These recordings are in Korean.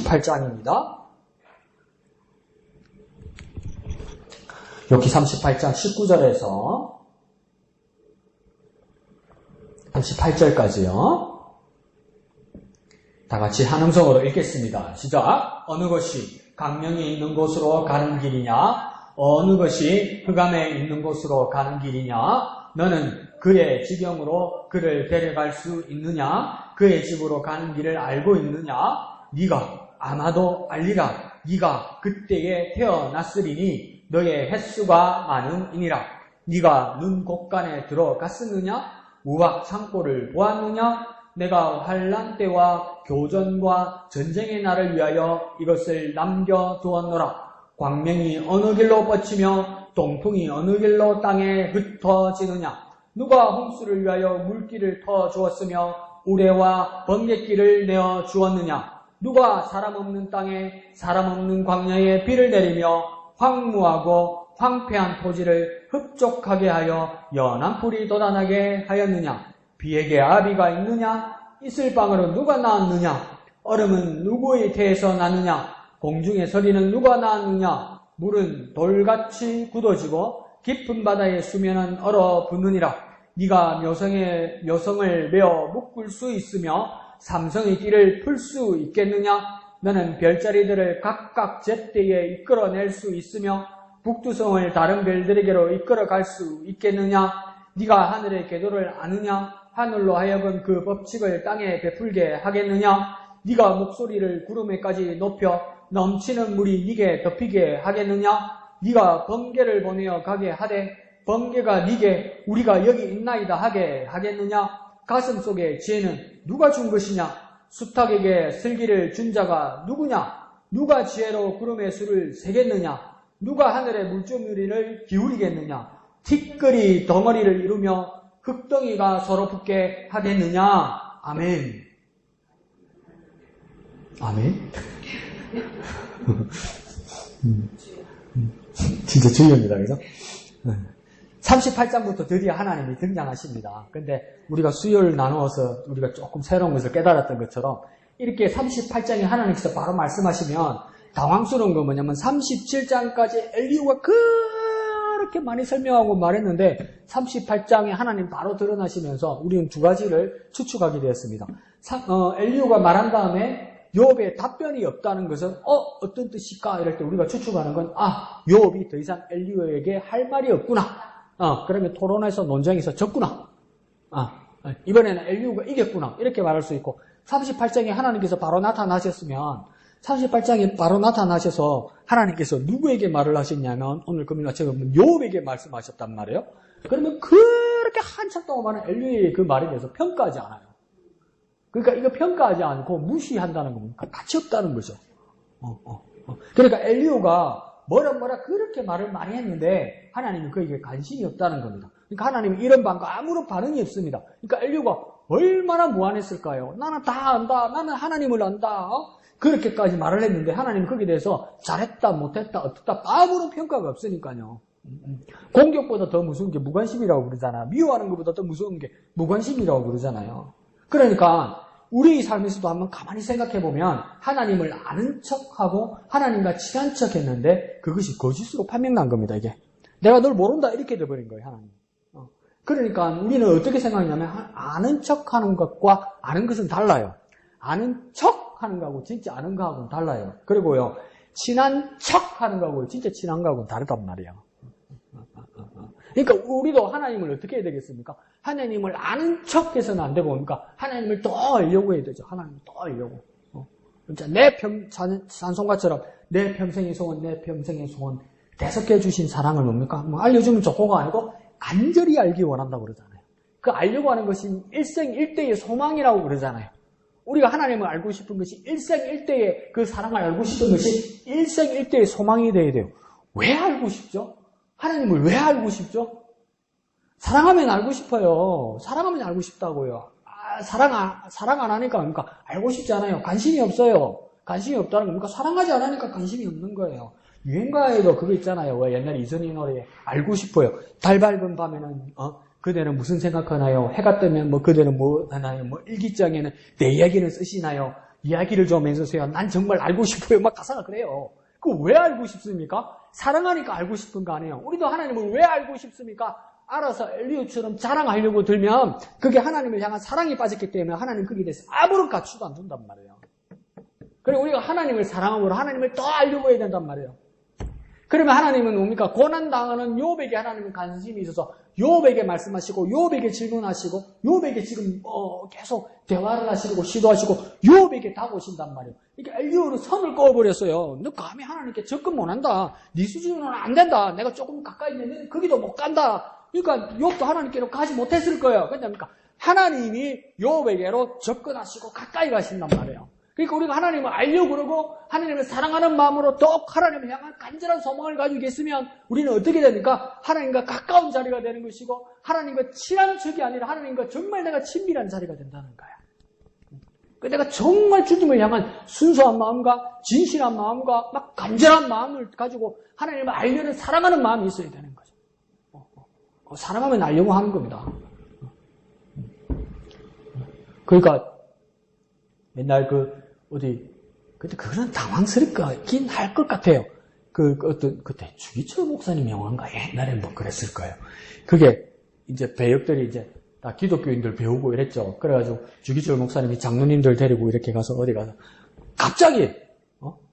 38장입니다. 욥기 38장 19절에서 38절까지요. 다 같이 한 음성으로 읽겠습니다. 시작. 어느 것이 강령이 있는 곳으로 가는 길이냐? 어느 것이 흑암에 있는 곳으로 가는 길이냐? 너는 그의 지경으로 그를 데려갈 수 있느냐? 그의 집으로 가는 길을 알고 있느냐? 네가 아마도 알리라. 네가 그때에 태어났으리니 너의 횟수가 많음이니라. 네가 눈 곳간에 들어갔었느냐? 우박 창고를 보았느냐? 내가 환난 때와 교전과 전쟁의 날을 위하여 이것을 남겨두었노라. 광명이 어느 길로 뻗치며 동풍이 어느 길로 땅에 흩어지느냐? 누가 홍수를 위하여 물길을 터주었으며 우레와 번갯길을 내어 주었느냐? 누가 사람 없는 땅에 사람 없는 광야에 비를 내리며 황무하고 황폐한 토지를 흡족하게 하여 연한 풀이 돋아나게 하였느냐? 비에게 아비가 있느냐? 이슬방으로 누가 낳았느냐? 얼음은 누구의 태에서 나느냐? 공중의 서리는 누가 낳았느냐? 물은 돌같이 굳어지고 깊은 바다의 수면은 얼어붙느니라. 네가 묘성을 메어 묶을 수 있으며 삼성의 띠를 풀 수 있겠느냐? 너는 별자리들을 각각 제때에 이끌어낼 수 있으며 북두성을 다른 별들에게로 이끌어갈 수 있겠느냐? 네가 하늘의 궤도를 아느냐? 하늘로 하여금 그 법칙을 땅에 베풀게 하겠느냐? 네가 목소리를 구름에까지 높여 넘치는 물이 네게 덮이게 하겠느냐? 네가 번개를 보내어 가게 하되 번개가 네게 우리가 여기 있나이다 하게 하겠느냐? 가슴 속에 지혜는 누가 준 것이냐? 수탉에게 슬기를 준 자가 누구냐? 누가 지혜로 구름의 수를 세겠느냐? 누가 하늘의 물줄무리를 기울이겠느냐? 티끌이 덩어리를 이루며 흙덩이가 서로 붙게 하겠느냐? 아멘. 아멘. 진짜 주의입니다. 그죠? 38장부터 드디어 하나님이 등장하십니다. 근데 우리가 수요일 나누어서 우리가 조금 새로운 것을 깨달았던 것처럼 이렇게 38장에 하나님께서 바로 말씀하시면 당황스러운 건 뭐냐면 37장까지 엘리후가 그렇게 많이 설명하고 말했는데 38장에 하나님 바로 드러나시면서 우리는 두 가지를 추측하게 되었습니다. 엘리후가 말한 다음에 욥의 답변이 없다는 것은 어떤 뜻일까? 이럴 때 우리가 추측하는 건 욥이 더 이상 엘리후에게 할 말이 없구나. 그러면 토론에서 논쟁에서 졌구나. 이번에는 엘리후가 이겼구나. 이렇게 말할 수 있고 38장에 하나님께서 바로 나타나셨으면 38장에 바로 나타나셔서 하나님께서 누구에게 말을 하셨냐면 오늘 금요일 아침에 보면 욥에게 말씀하셨단 말이에요. 그러면 그렇게 한참 동안 엘리후의 그 말에 대해서 평가하지 않아요. 그러니까 이거 평가하지 않고 무시한다는 겁니다. 가치 없다는 거죠. 그러니까 엘리후가 뭐라 그렇게 말을 많이 했는데 하나님은 그에게 관심이 없다는 겁니다. 그러니까 하나님은 이런 반과 아무런 반응이 없습니다. 그러니까 엘리후가 얼마나 무안했을까요? 나는 다 안다. 나는 하나님을 안다. 그렇게까지 말을 했는데 하나님은 거기에 대해서 잘했다 못했다 어떻다 아무런 평가가 없으니까요. 공격보다 더 무서운 게 무관심이라고 그러잖아요. 미워하는 것보다 더 무서운 게 무관심이라고 그러잖아요. 그러니까 우리 삶에서도 한번 가만히 생각해보면 하나님을 아는 척하고 하나님과 친한 척했는데 그것이 거짓으로 판명난 겁니다. 이게 내가 널 모른다 이렇게 돼버린 거예요. 하나님. 그러니까 우리는 어떻게 생각하냐면 아는 척하는 것과 아는 것은 달라요. 아는 척하는 거하고 진짜 아는 거하고는 달라요. 그리고요 친한 척하는 거하고 진짜 친한 거하고는 다르단 말이에요. 그러니까 우리도 하나님을 어떻게 해야 되겠습니까? 하나님을 아는 척해서는 안 되고 그러니까 하나님을 더 알려고 해야 되죠. 하나님을 더 알려고. 진짜 산송가처럼 내 평생의 소원, 내 평생의 소원 대속해 주신 사랑을 뭡니까? 알려주면 좋고가 아니고 간절히 알기 원한다고 그러잖아요. 그 알려고 하는 것이 일생일대의 소망이라고 그러잖아요. 우리가 하나님을 알고 싶은 것이 일생일대의 그 사랑을 알고 싶은 것이 일생일대의 소망이 되어야 돼요. 왜 알고 싶죠? 하나님을 왜 알고 싶죠? 사랑하면 알고 싶어요. 사랑하면 알고 싶다고요. 사랑 안 하니까 그러니까 알고 싶지 않아요. 관심이 없어요. 관심이 없다는 겁니까? 사랑하지 않으니까 관심이 없는 거예요. 유행가에도 그거 있잖아요. 왜 옛날에 이선희 노래에 알고 싶어요. 달 밝은 밤에는 그대는 무슨 생각하나요? 해가 뜨면 그대는 뭐 하나요? 일기장에는 내 이야기는 쓰시나요? 이야기를 좀 해주세요. 난 정말 알고 싶어요. 막 가사가 그래요. 그 왜 알고 싶습니까? 사랑하니까 알고 싶은 거 아니에요. 우리도 하나님을 왜 알고 싶습니까? 알아서 엘리야처럼 자랑하려고 들면 그게 하나님을 향한 사랑이 빠졌기 때문에 하나님 거기에 대해서 아무런 가치도 안 준단 말이에요. 그리고 우리가 하나님을 사랑하고 하나님을 더 알려고 해야 된단 말이에요. 그러면 하나님은 뭡니까? 고난당하는 욥에게 하나님은 관심이 있어서 욥에게 말씀하시고 욥에게 질문하시고 욥에게 지금 계속 대화를 하시고 시도하시고 욥에게 다가오신단 말이에요. 그러니까 엘리야는 선을 그어버렸어요. 너 감히 하나님께 접근 못한다. 네 수준은 안 된다. 내가 조금 가까이 있는데 거기도 못 간다. 그러니까 욥도 하나님께로 가지 못했을 거예요. 그러니까 하나님이 욥에게로 접근하시고 가까이 가신단 말이에요. 그러니까 우리가 하나님을 알려고 그러고 하나님을 사랑하는 마음으로 더욱 하나님을 향한 간절한 소망을 가지고 있으면 우리는 어떻게 됩니까? 하나님과 가까운 자리가 되는 것이고 하나님과 친한 척이 아니라 하나님과 정말 내가 친밀한 자리가 된다는 거야. 내가 정말 주님을 향한 순수한 마음과 진실한 마음과 막 간절한 마음을 가지고 하나님을 알려는 사랑하는 마음이 있어야 되는 거죠. 사랑하면 알려고 하는 겁니다. 그러니까 맨날 근데 그건 당황스럽긴 할 것 같아요. 그때 주기철 목사님 영화인가 옛날에 뭐 그랬을 거예요. 그게 이제 배역들이 이제 다 기독교인들 배우고 이랬죠. 그래가지고 주기철 목사님이 장로님들 데리고 이렇게 가서 어디 가서 갑자기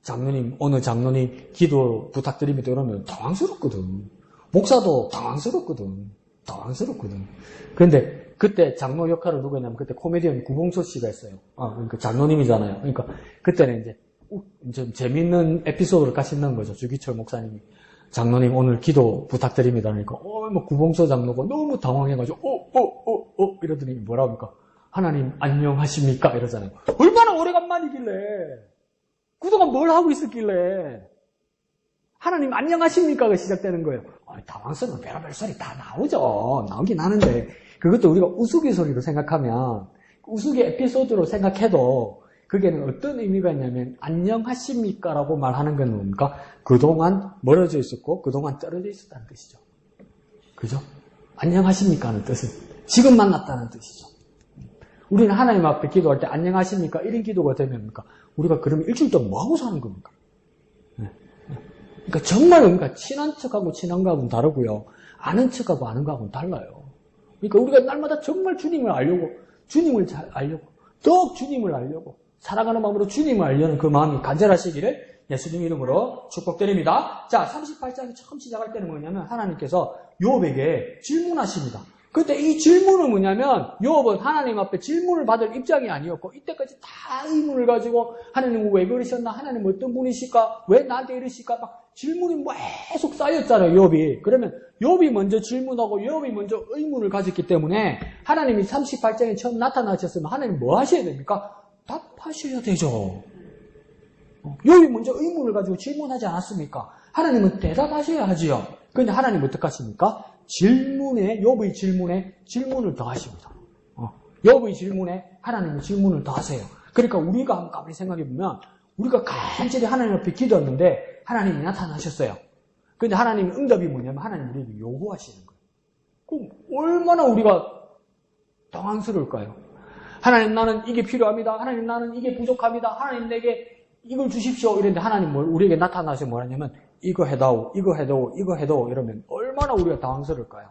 장로님 어느 장로님 기도 부탁드립니다 이러면 당황스럽거든. 목사도 당황스럽거든. 그런데 그때 장로 역할을 누가 했냐면 그때 코미디언 구봉서 씨가 했어요. 그러니까 장로님이잖아요. 그러니까 그때는 이제 좀 재밌는 에피소드를 같이 넣은 거죠. 주기철 목사님이 장로님 오늘 기도 부탁드립니다. 그러니까 뭐 구봉서 장로가 너무 당황해가지고 이러더니 뭐라 합니까? 하나님 안녕하십니까? 이러잖아요. 얼마나 오래간만이길래 그동안 뭘 하고 있었길래 하나님 안녕하십니까가 시작되는 거예요. 당황스러운 별의별 소리 다 나오죠. 나오긴 하는데 그것도 우리가 우스갯소리로 생각하면 우스갯 에피소드로 생각해도 그게는 어떤 의미가 있냐면 안녕하십니까 라고 말하는 건 뭡니까? 그동안 멀어져 있었고 그동안 떨어져 있었다는 뜻이죠. 그죠? 안녕하십니까 하는 뜻은 지금 만났다는 뜻이죠. 우리는 하나님 앞에 기도할 때 안녕하십니까 이런 기도가 되면 우리가 그러면 일주일 동안 뭐하고 사는 겁니까? 그러니까 정말 그러니까 친한 척하고 친한 거하고는 다르고요. 아는 척하고 아는 거하고는 달라요. 그러니까 우리가 날마다 정말 주님을 알려고 주님을 잘 알려고 더욱 주님을 알려고 사랑하는 마음으로 주님을 알려는 그 마음이 간절하시기를 예수님 이름으로 축복드립니다. 자, 38장이 처음 시작할 때는 뭐냐면 하나님께서 욥에게 질문하십니다. 근데 이 질문은 뭐냐면 욥은 하나님 앞에 질문을 받을 입장이 아니었고 이때까지 다 의문을 가지고 하나님은 왜 그러셨나? 하나님 어떤 분이실까? 왜 나한테 이러실까? 막 질문이 계속 쌓였잖아요. 욥이. 그러면 욥이 먼저 질문하고 욥이 먼저 의문을 가졌기 때문에 하나님이 38장에 처음 나타나셨으면 하나님 뭐 하셔야 됩니까? 답하셔야 되죠. 욥이 먼저 의문을 가지고 질문하지 않았습니까? 하나님은 대답하셔야 하지요. 그런데 하나님 어떻게 하십니까? 욥의 질문에 질문을 더하십니다. 욥의 질문에 하나님은 질문을 더하세요. 그러니까 우리가 한번 가만히 생각해보면 우리가 간절히 하나님 앞에 기도했는데 하나님이 나타나셨어요. 그런데 하나님의 응답이 뭐냐면 하나님 우리에게 요구하시는 거예요. 그럼 얼마나 우리가 당황스러울까요? 하나님 나는 이게 필요합니다. 하나님 나는 이게 부족합니다. 하나님 내게 이걸 주십시오. 이랬는데 하나님 우리에게 나타나서 뭐라냐면 이거 해다오, 이거 해다오, 이거 해다오 이러면 얼마나 우리가 당황스러울까요?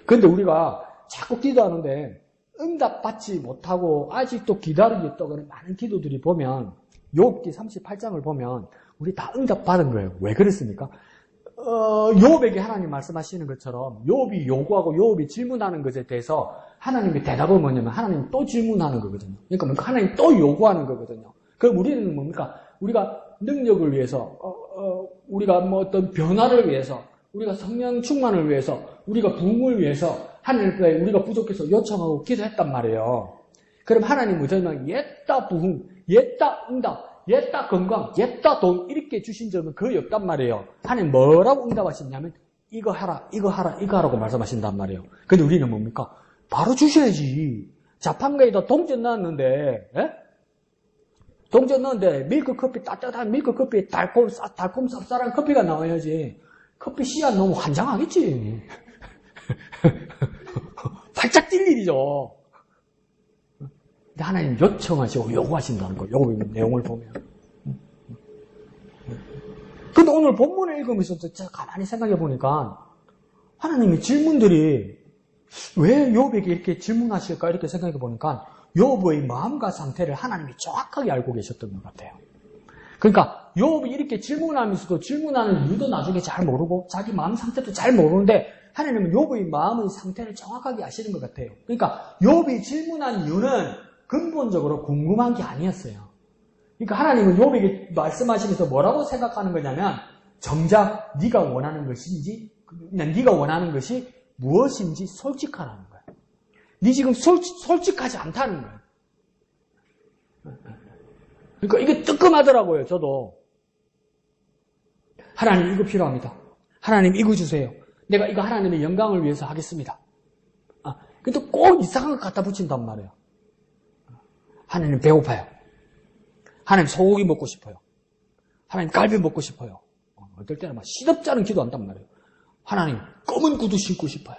그런데 우리가 자꾸 기도하는데 응답받지 못하고 아직도 기다리고 있다고 하는 많은 기도들이 보면 욥기 38장을 보면 우리 다 응답받은 거예요. 왜 그랬습니까? 욥에게 하나님 말씀하시는 것처럼 욥이 요구하고 욥이 질문하는 것에 대해서 하나님의 대답은 뭐냐면 하나님 또 질문하는 거거든요. 그러니까 하나님 또 요구하는 거거든요. 그럼 우리는 뭡니까? 우리가 능력을 위해서, 우리가 뭐 어떤 변화를 위해서, 우리가 성령 충만을 위해서, 우리가 부흥을 위해서 하나님 앞에 우리가 부족해서 요청하고 기도했단 말이에요. 그럼 하나님은 저는 옛다 부흥, 옛다 응답, 옛다 건강, 옛다 돈 이렇게 주신 적은 거의 없단 말이에요. 하나님 뭐라고 응답하시냐면 이거 하라, 이거 하라, 이거 하라고 말씀하신단 말이에요. 근데 우리는 뭡니까? 바로 주셔야지. 자판기에다 동전 넣었는데, 동전 넣었는데 밀크커피, 따뜻한 밀크커피, 달콤 쌉쌀한 커피가 나와야지. 커피 씨앗 너무 환장하겠지. 발짝 뛸 일이죠. 근데 하나님 요청하시고 요구하신다는 거예요. 요 내용을 보면. 근데 오늘 본문을 읽으면서 제가 가만히 생각해 보니까 하나님의 질문들이 왜 욥에게 이렇게 질문하실까 이렇게 생각해 보니까 욥의 마음과 상태를 하나님이 정확하게 알고 계셨던 것 같아요. 그러니까 욥이 이렇게 질문하면서도 질문하는 이유도 나중에 잘 모르고 자기 마음 상태도 잘 모르는데 하나님은 욥의 마음의 상태를 정확하게 아시는 것 같아요. 그러니까 욥이 질문한 이유는 근본적으로 궁금한 게 아니었어요. 그러니까 하나님은 욥에게 말씀하시면서 뭐라고 생각하는 거냐면 정작 네가 원하는 것인지 네가 원하는 것이 무엇인지 솔직하라는 거예요. 네 지금 솔직하지 않다는 거예요. 그러니까 이게 뜨끔하더라고요. 저도 하나님 이거 필요합니다. 하나님 이거 주세요. 내가 이거 하나님의 영광을 위해서 하겠습니다. 근데 꼭 이상한 거 갖다 붙인단 말이에요. 하나님 배고파요. 하나님 소고기 먹고 싶어요. 하나님 갈비 먹고 싶어요. 어떨 때는 막 시덥지 않은 기도한단 말이에요. 하나님 검은 구두 신고 싶어요.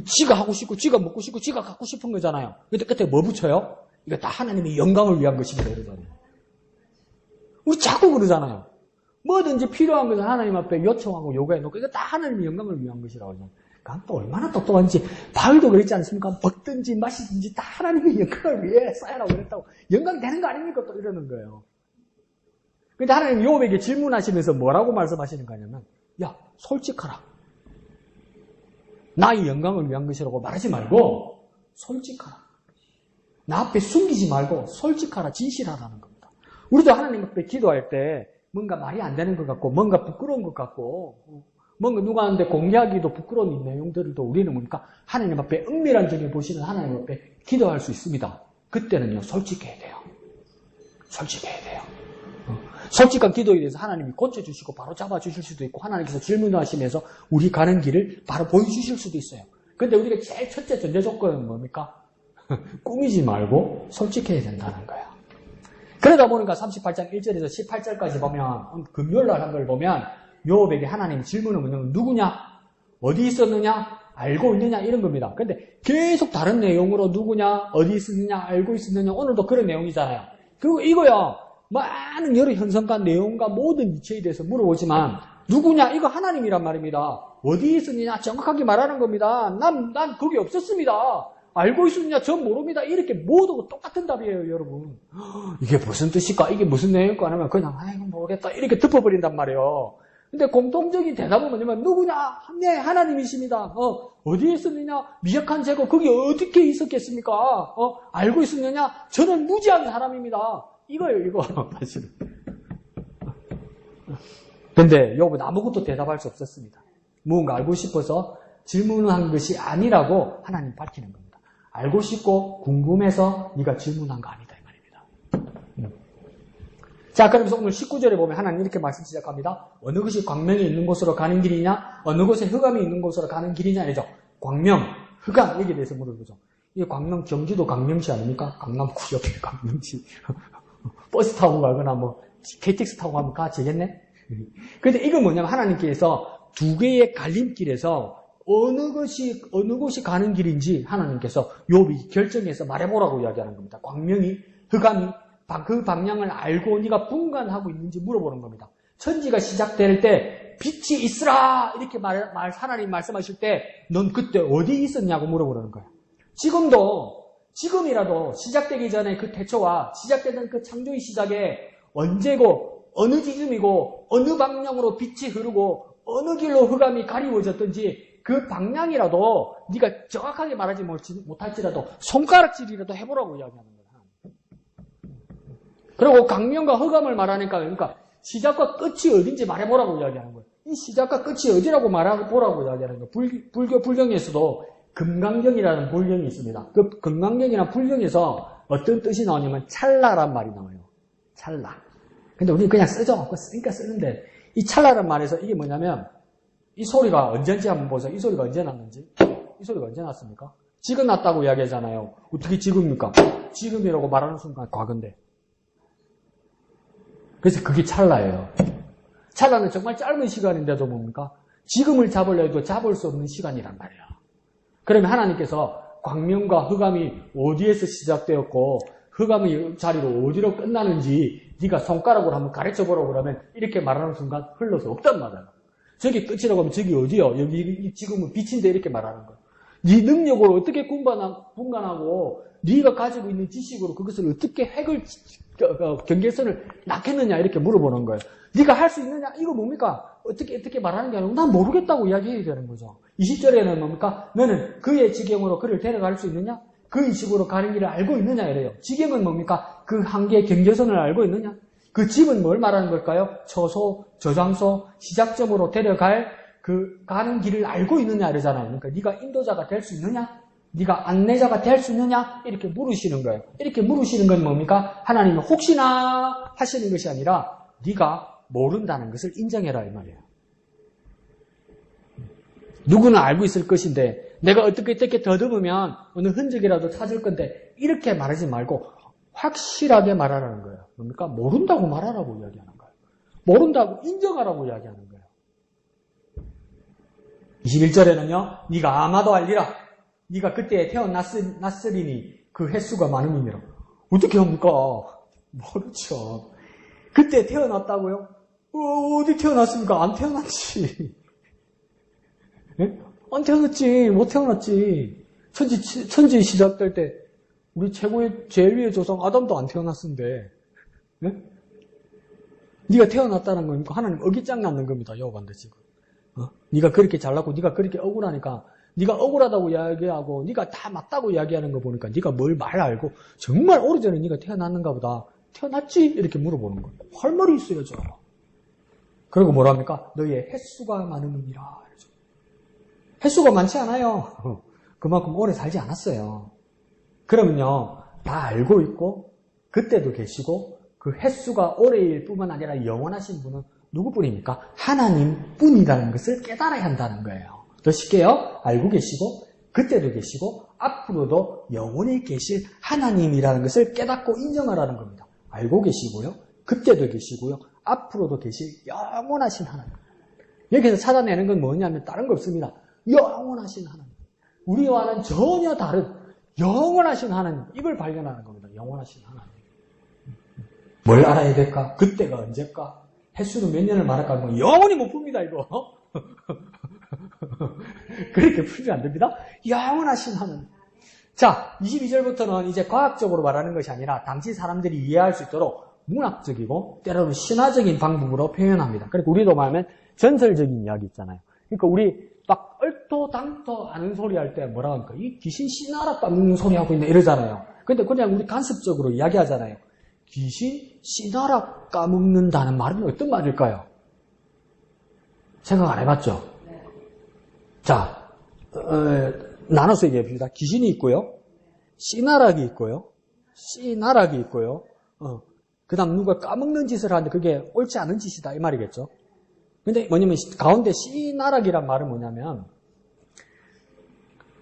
지가 하고 싶고 지가 먹고 싶고 지가 갖고 싶은 거잖아요. 근데 끝에 뭐 붙여요? 이거 다 하나님의 영광을 위한 것입니다. 그러잖아요. 우리 자꾸 그러잖아요. 뭐든지 필요한 것을 하나님 앞에 요청하고 요구해놓고 이거 다 하나님의 영광을 위한 것이라고 하잖아요. 그러니까 또 얼마나 똑똑한지 바울도 그랬지 않습니까? 먹든지 마시든지 다 하나님의 영광을 위해 쌓으라고 그랬다고. 영광 되는 거 아닙니까? 또 이러는 거예요. 근데 하나님 욥에게 질문하시면서 뭐라고 말씀하시는 거냐면 야 솔직하라. 나의 영광을 위한 것이라고 말하지 말고 솔직하라. 나 앞에 숨기지 말고 솔직하라. 진실하라는 겁니다. 우리도 하나님 앞에 기도할 때 뭔가 말이 안 되는 것 같고 뭔가 부끄러운 것 같고 뭔가 누구한테 공개하기도 부끄러운 내용들도 우리는 뭡니까? 하나님 앞에 은밀한 점을 보시는 하나님 앞에 기도할 수 있습니다. 그때는요 솔직해야 돼요. 솔직해야 돼요. 솔직한 기도에 대해서 하나님이 고쳐주시고 바로 잡아주실 수도 있고 하나님께서 질문하시면서 우리 가는 길을 바로 보여주실 수도 있어요. 근데 우리가 제일 첫째 전제 조건은 뭡니까? 꾸미지 말고 솔직해야 된다는 거예요. 그러다 보니까 38장 1절에서 18절까지 보면 금요일날 한 걸 보면 욥에게 하나님 질문은 뭐냐면 누구냐? 어디 있었느냐? 알고 있느냐? 이런 겁니다. 근데 계속 다른 내용으로 누구냐? 어디 있었느냐? 알고 있었느냐? 오늘도 그런 내용이잖아요. 그리고 이거야 많은 여러 현상과 내용과 모든 이치에 대해서 물어보지만 누구냐? 이거 하나님이란 말입니다. 어디 있었느냐? 정확하게 말하는 겁니다. 난 거기 없었습니다. 알고 있었느냐? 전 모릅니다. 이렇게 모두 똑같은 답이에요, 여러분. 이게 무슨 뜻일까? 이게 무슨 내용일까? 하면 그냥 아이고 모르겠다 이렇게 덮어버린단 말이에요. 근데 공통적인 대답은 뭐냐면 누구냐? 네, 하나님이십니다. 어디에 있었느냐? 미약한 제거 거기 어떻게 있었겠습니까? 알고 있었느냐? 저는 무지한 사람입니다. 이거예요, 이거. 사실은. 근데 욥은 아무것도 대답할 수 없었습니다. 무언가 알고 싶어서 질문한 것이 아니라고 하나님 밝히는 겁니다. 알고 싶고 궁금해서 네가 질문한 거 아니다 이 말입니다. 자, 그러면서 오늘 19절에 보면 하나님 이렇게 말씀 시작합니다. 어느 것이 광명이 있는 곳으로 가는 길이냐? 어느 곳에 흑암이 있는 곳으로 가는 길이냐? 이죠. 광명, 흑암 여기에 대해서 물어보죠. 이게 광명, 경기도 광명시 아닙니까? 강남구 옆에 광명시. 버스 타고 가거나 뭐 KTX 타고 가면 가지겠네? 근데 이건 뭐냐면 하나님께서 두 개의 갈림길에서 어느 곳이 가는 길인지 하나님께서 욥이 결정해서 말해보라고 이야기하는 겁니다. 광명이, 흑암이 그 방향을 알고 네가 분간하고 있는지 물어보는 겁니다. 천지가 시작될 때 빛이 있으라 이렇게 하나님 말씀하실 때 넌 그때 어디 있었냐고 물어보는 거예요. 지금이라도 시작되기 전에 그 태초와 시작되던 그 창조의 시작에 언제고 어느 지점이고 어느 방향으로 빛이 흐르고 어느 길로 흑암이 가리워졌든지 그 방향이라도 네가 정확하게 말하지 못할지라도 손가락질이라도 해보라고 이야기하는 거야. 그리고 강명과 흑암을 말하니까 그러니까 시작과 끝이 어딘지 말해보라고 이야기하는 거예요. 이 시작과 끝이 어디라고 말해보라고 이야기하는 거예요. 불교 불경에서도 금강경이라는 불경이 있습니다. 그 금강경이라는 불경에서 어떤 뜻이 나오냐면 찰나란 말이 나와요. 찰나. 근데 우리는 그냥 쓰죠. 쓰니까 쓰는데 이 찰나란 말에서 이게 뭐냐면 이 소리가 언제인지 한번 보세요. 이 소리가 언제 났는지. 이 소리가 언제 났습니까? 지금 났다고 이야기하잖아요. 어떻게 지금입니까? 지금이라고 말하는 순간 과거인데. 그래서 그게 찰나예요. 찰나는 정말 짧은 시간인데도 뭡니까? 지금을 잡으려 해도 잡을 수 없는 시간이란 말이에요. 그러면 하나님께서 광명과 흑암이 어디에서 시작되었고 흑암의 자리로 어디로 끝나는지 네가 손가락으로 한번 가르쳐보라고 그러면 이렇게 말하는 순간 흘러서 없단 말이야. 저기 끝이라고 하면 저기 어디요? 여기 지금은 빛인데 이렇게 말하는 거야. 네 능력으로 어떻게 분간하고 네가 가지고 있는 지식으로 그것을 어떻게 경계선을 낳겠느냐 이렇게 물어보는 거예요. 네가 할 수 있느냐? 이거 뭡니까? 어떻게 말하는 게 아니고 난 모르겠다고 이야기해야 되는 거죠. 20절에는 뭡니까? 너는 그의 지경으로 그를 데려갈 수 있느냐? 그의 집으로 가는 길을 알고 있느냐 이래요. 지경은 뭡니까? 그 한계의 경계선을 알고 있느냐? 그 집은 뭘 말하는 걸까요? 처소, 저장소, 시작점으로 데려갈 그 가는 길을 알고 있느냐 이러잖아요. 그러니까 네가 인도자가 될 수 있느냐? 네가 안내자가 될 수 있느냐? 이렇게 물으시는 거예요. 이렇게 물으시는 건 뭡니까? 하나님은 혹시나 하시는 것이 아니라 네가 모른다는 것을 인정해라 이 말이에요. 누구는 알고 있을 것인데 내가 어떻게 더듬으면 어느 흔적이라도 찾을 건데 이렇게 말하지 말고 확실하게 말하라는 거예요. 뭡니까? 모른다고 말하라고 이야기하는 거예요. 모른다고 인정하라고 이야기하는 거예요. 21절에는요. 네가 아마도 알리라. 네가 그때 태어났으리니 그 횟수가 많음이니라. 어떻게 합니까? 모르죠. 그때 태어났다고요? 어디 태어났습니까? 안 태어났지. 네? 안 태어났지. 못 태어났지. 천지 시작될 때 우리 제일 위의 조상 아담도 안 태어났는데 네? 네가 태어났다는 거니까 하나님 어깃장 낳는 겁니다. 여호와한테 지금. 네가 그렇게 잘났고 네가 그렇게 억울하니까 네가 억울하다고 이야기하고 네가 다 맞다고 이야기하는 거 보니까 네가 뭘 말 알고 정말 오래전에 네가 태어났는가 보다. 태어났지? 이렇게 물어보는 거예요. 할 말이 있어야죠. 그리고 뭐랍니까? 너의 횟수가 많음이니라. 횟수가 많지 않아요. 그만큼 오래 살지 않았어요. 그러면요, 다 알고 있고, 그때도 계시고, 그 횟수가 오래일 뿐만 아니라 영원하신 분은 누구뿐입니까? 하나님 뿐이라는 것을 깨달아야 한다는 거예요. 더 쉽게요, 알고 계시고, 그때도 계시고, 앞으로도 영원히 계실 하나님이라는 것을 깨닫고 인정하라는 겁니다. 알고 계시고요, 그때도 계시고요, 앞으로도 계실 영원하신 하나님. 여기서 찾아내는 건 뭐냐면 다른 거 없습니다. 영원하신 하나님. 우리와는 전혀 다른 영원하신 하나님. 이걸 발견하는 겁니다. 영원하신 하나님. 뭘 알아야 될까? 그때가 언제일까? 횟수는 몇 년을 말할까? 뭐 영원히 못 풉니다, 이거. 그렇게 풀면 안 됩니다. 영원하신 하나님. 자, 22절부터는 이제 과학적으로 말하는 것이 아니라 당시 사람들이 이해할 수 있도록 문학적이고 때로는 신화적인 방법으로 표현합니다. 그리고 우리도 말하면 전설적인 이야기 있잖아요. 그러니까 우리 막 얼토당토 하는 소리 할 때 뭐라 하니까 이 귀신 씨나라 까먹는 소리 하고 있네 이러잖아요. 근데 그냥 우리 간섭적으로 이야기하잖아요. 귀신 씨나라 까먹는다는 말은 어떤 말일까요? 생각 안 해봤죠? 자, 나눠서 얘기해봅시다. 귀신이 있고요. 씨나락이 있고요. 씨나락이 있고요. 그 다음 누가 까먹는 짓을 하는데 그게 옳지 않은 짓이다 이 말이겠죠. 근데 뭐냐면 가운데 씨나락이란 말은 뭐냐면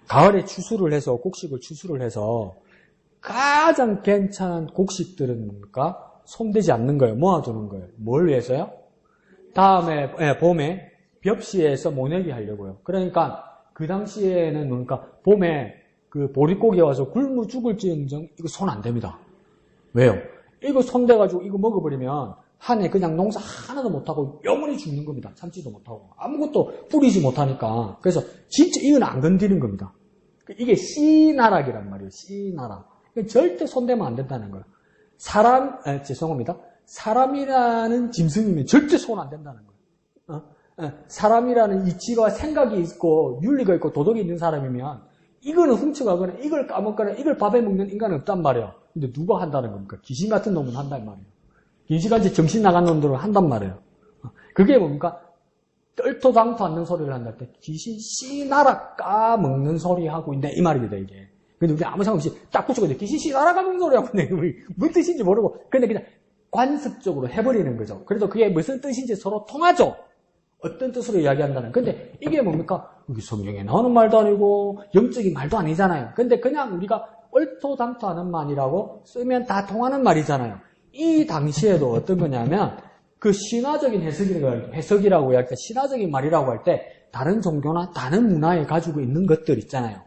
가을에 추수를 해서 곡식을 추수를 해서 가장 괜찮은 곡식들은 뭡니까? 손대지 않는 거예요. 모아두는 거예요. 뭘 위해서요? 다음에 봄에 벽시에서 모내기 하려고요. 그러니까 그 당시에는 뭡니까? 봄에 그 보릿고기 와서 굶어 죽을지언정 이거 손 안 됩니다. 왜요? 이거 손대가지고 이거 먹어버리면 한 해 그냥 농사 하나도 못하고 영원히 죽는 겁니다. 참지도 못하고 아무것도 뿌리지 못하니까. 그래서 진짜 이건 안 건드리는 겁니다. 이게 씨나락이란 말이에요. 씨나락. 절대 손대면 안 된다는 거예요. 죄송합니다. 사람이라는 짐승이면 절대 손 안 된다는 거예요. 사람이라는 이치가 생각이 있고 윤리가 있고 도덕이 있는 사람이면 이거는 훔쳐가거나 이걸 까먹거나 이걸 밥에 먹는 인간은 없단 말이에요. 근데 누가 한다는 겁니까? 귀신 같은 놈은 한단 말이에요. 귀신같이 정신 나간 놈들은 한단 말이에요. 그게 뭡니까? 떨토당토 않는 소리를 한다 때 귀신 씨나라 까먹는 소리 하고 있네 이 말입니다 이게. 근데 우리 아무 생각 없이 딱 붙이고 귀신 씨나라 까먹는 소리 하고 있네. 무슨 뜻인지 모르고 근데 그냥 관습적으로 해버리는 거죠. 그래도 그게 무슨 뜻인지 서로 통하죠. 어떤 뜻으로 이야기한다는. 근데 이게 뭡니까? 여기 성경에 나오는 말도 아니고 영적인 말도 아니잖아요. 근데 그냥 우리가 얼토당토하는 말이라고 쓰면 다 통하는 말이잖아요. 이 당시에도 어떤 거냐면 그 신화적인 해석이라고 할 때 신화적인 말이라고 할 때 다른 종교나 다른 문화에 가지고 있는 것들 있잖아요.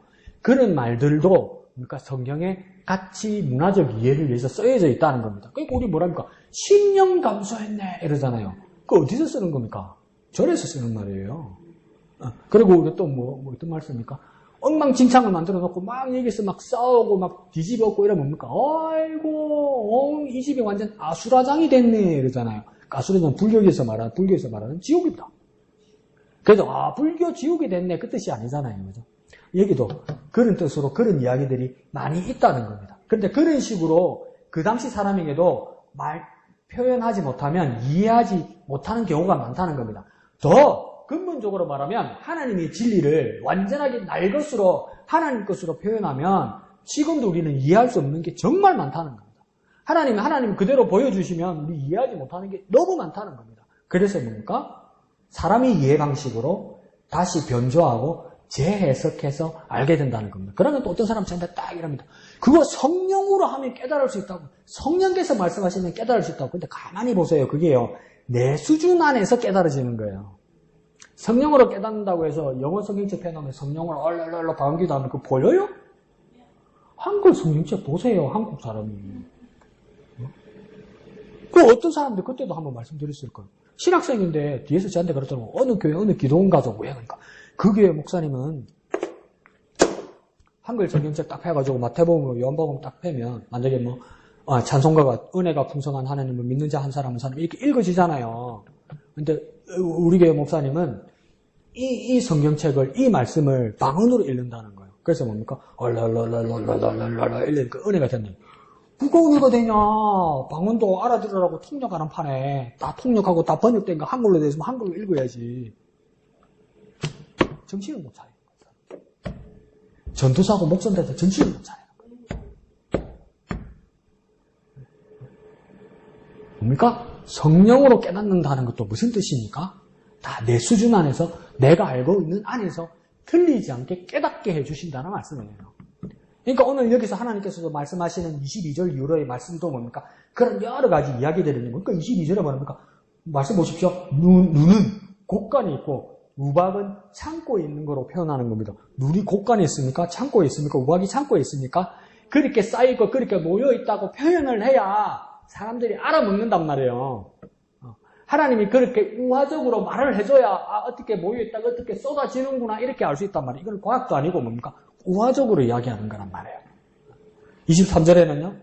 그런 말들도 그러니까 성경에 가치 문화적 이해를 위해서 쓰여져 있다는 겁니다. 그러니까 우리 뭐랍니까? 10년 감수했네 이러잖아요. 그거 어디서 쓰는 겁니까? 절에서 쓰는 말이에요. 그리고 우리가 또 어떤 말 씁니까? 엉망진창을 만들어 놓고 막 여기서 막 싸우고 막 뒤집어엎고 이러면 뭡니까? 아이고, 이 집이 완전 아수라장이 됐네 이러잖아요. 아수라장 불교에서 말하는 지옥입니다. 그래서 불교 지옥이 됐네 그 뜻이 아니잖아요. 그죠? 여기도 그런 뜻으로 그런 이야기들이 많이 있다는 겁니다. 그런데 그런 식으로 그 당시 사람에게도 표현하지 못하면 이해하지 못하는 경우가 많다는 겁니다. 더 근본적으로 말하면 하나님의 진리를 완전하게 날 것으로 하나님 것으로 표현하면 지금도 우리는 이해할 수 없는 게 정말 많다는 겁니다. 하나님 그대로 보여주시면 우리 이해하지 못하는 게 너무 많다는 겁니다. 그래서 뭡니까? 사람의 이해 방식으로 다시 변조하고 재해석해서 알게 된다는 겁니다. 그러면 또 어떤 사람은 저한테 딱 이럽니다. 그거 성령으로 하면 깨달을 수 있다고. 성령께서 말씀하시면 깨달을 수 있다고. 근데 가만히 보세요. 그게요. 내 수준 안에서 깨달아지는 거예요. 성령으로 깨닫는다고 해서 영어 성경책 펴놓으면 성령으로 얼얼얼 방귀도 하면 그거 보여요? 한글 성경책 보세요. 한국 사람이. 그 어떤 사람들 그때도 한번 말씀드렸을 거예요. 신학생인데 뒤에서 저한테 그랬더니 어느 교회 어느 기도원 가서 왜 그러니까 그 교회 목사님은 한글 성경책 딱 펴가지고 마태복음, 요한복음 딱 펴면 만약에 찬송가가 은혜가 풍성한 하나님을 믿는 자 한 사람 이렇게 읽어지잖아요. 근데 우리 교회 목사님은 이 성경책을 이 말씀을 방언으로 읽는다는 거예요. 그래서 뭡니까? 얼랄랄랄랄랄랄랄랄 이러니까 은혜가 됐네. 누가 은혜가 되냐? 방언도 알아들으라고 통역하는 판에 다 통역하고 다 번역된 거 한글로 돼 있으면 한글로 읽어야지. 정신을 못 차리는 거예요. 전도사고 목사인데도 정신을 못 차리는 거예요. 뭡니까? 성령으로 깨닫는다는 것도 무슨 뜻입니까? 다 내 수준 안에서 내가 알고 있는 안에서 틀리지 않게 깨닫게 해주신다는 말씀이에요. 그러니까 오늘 여기서 하나님께서도 말씀하시는 22절 이후로의 말씀도 뭡니까? 그런 여러 가지 이야기들이 있는 거예요. 그러니까 22절에 뭡니까? 말씀 보십시오. 눈은 곳간이 있고 우박은 창고에 있는 거로 표현하는 겁니다. 눈이 곳간에 있습니까? 창고에 있습니까? 우박이 창고에 있습니까? 그렇게 쌓이고 그렇게 모여있다고 표현을 해야 사람들이 알아먹는단 말이에요. 하나님이 그렇게 우화적으로 말을 해줘야 어떻게 모여있다가 어떻게 쏟아지는구나 이렇게 알 수 있단 말이에요. 이건 과학도 아니고 뭡니까? 우화적으로 이야기하는 거란 말이에요. 23절에는요.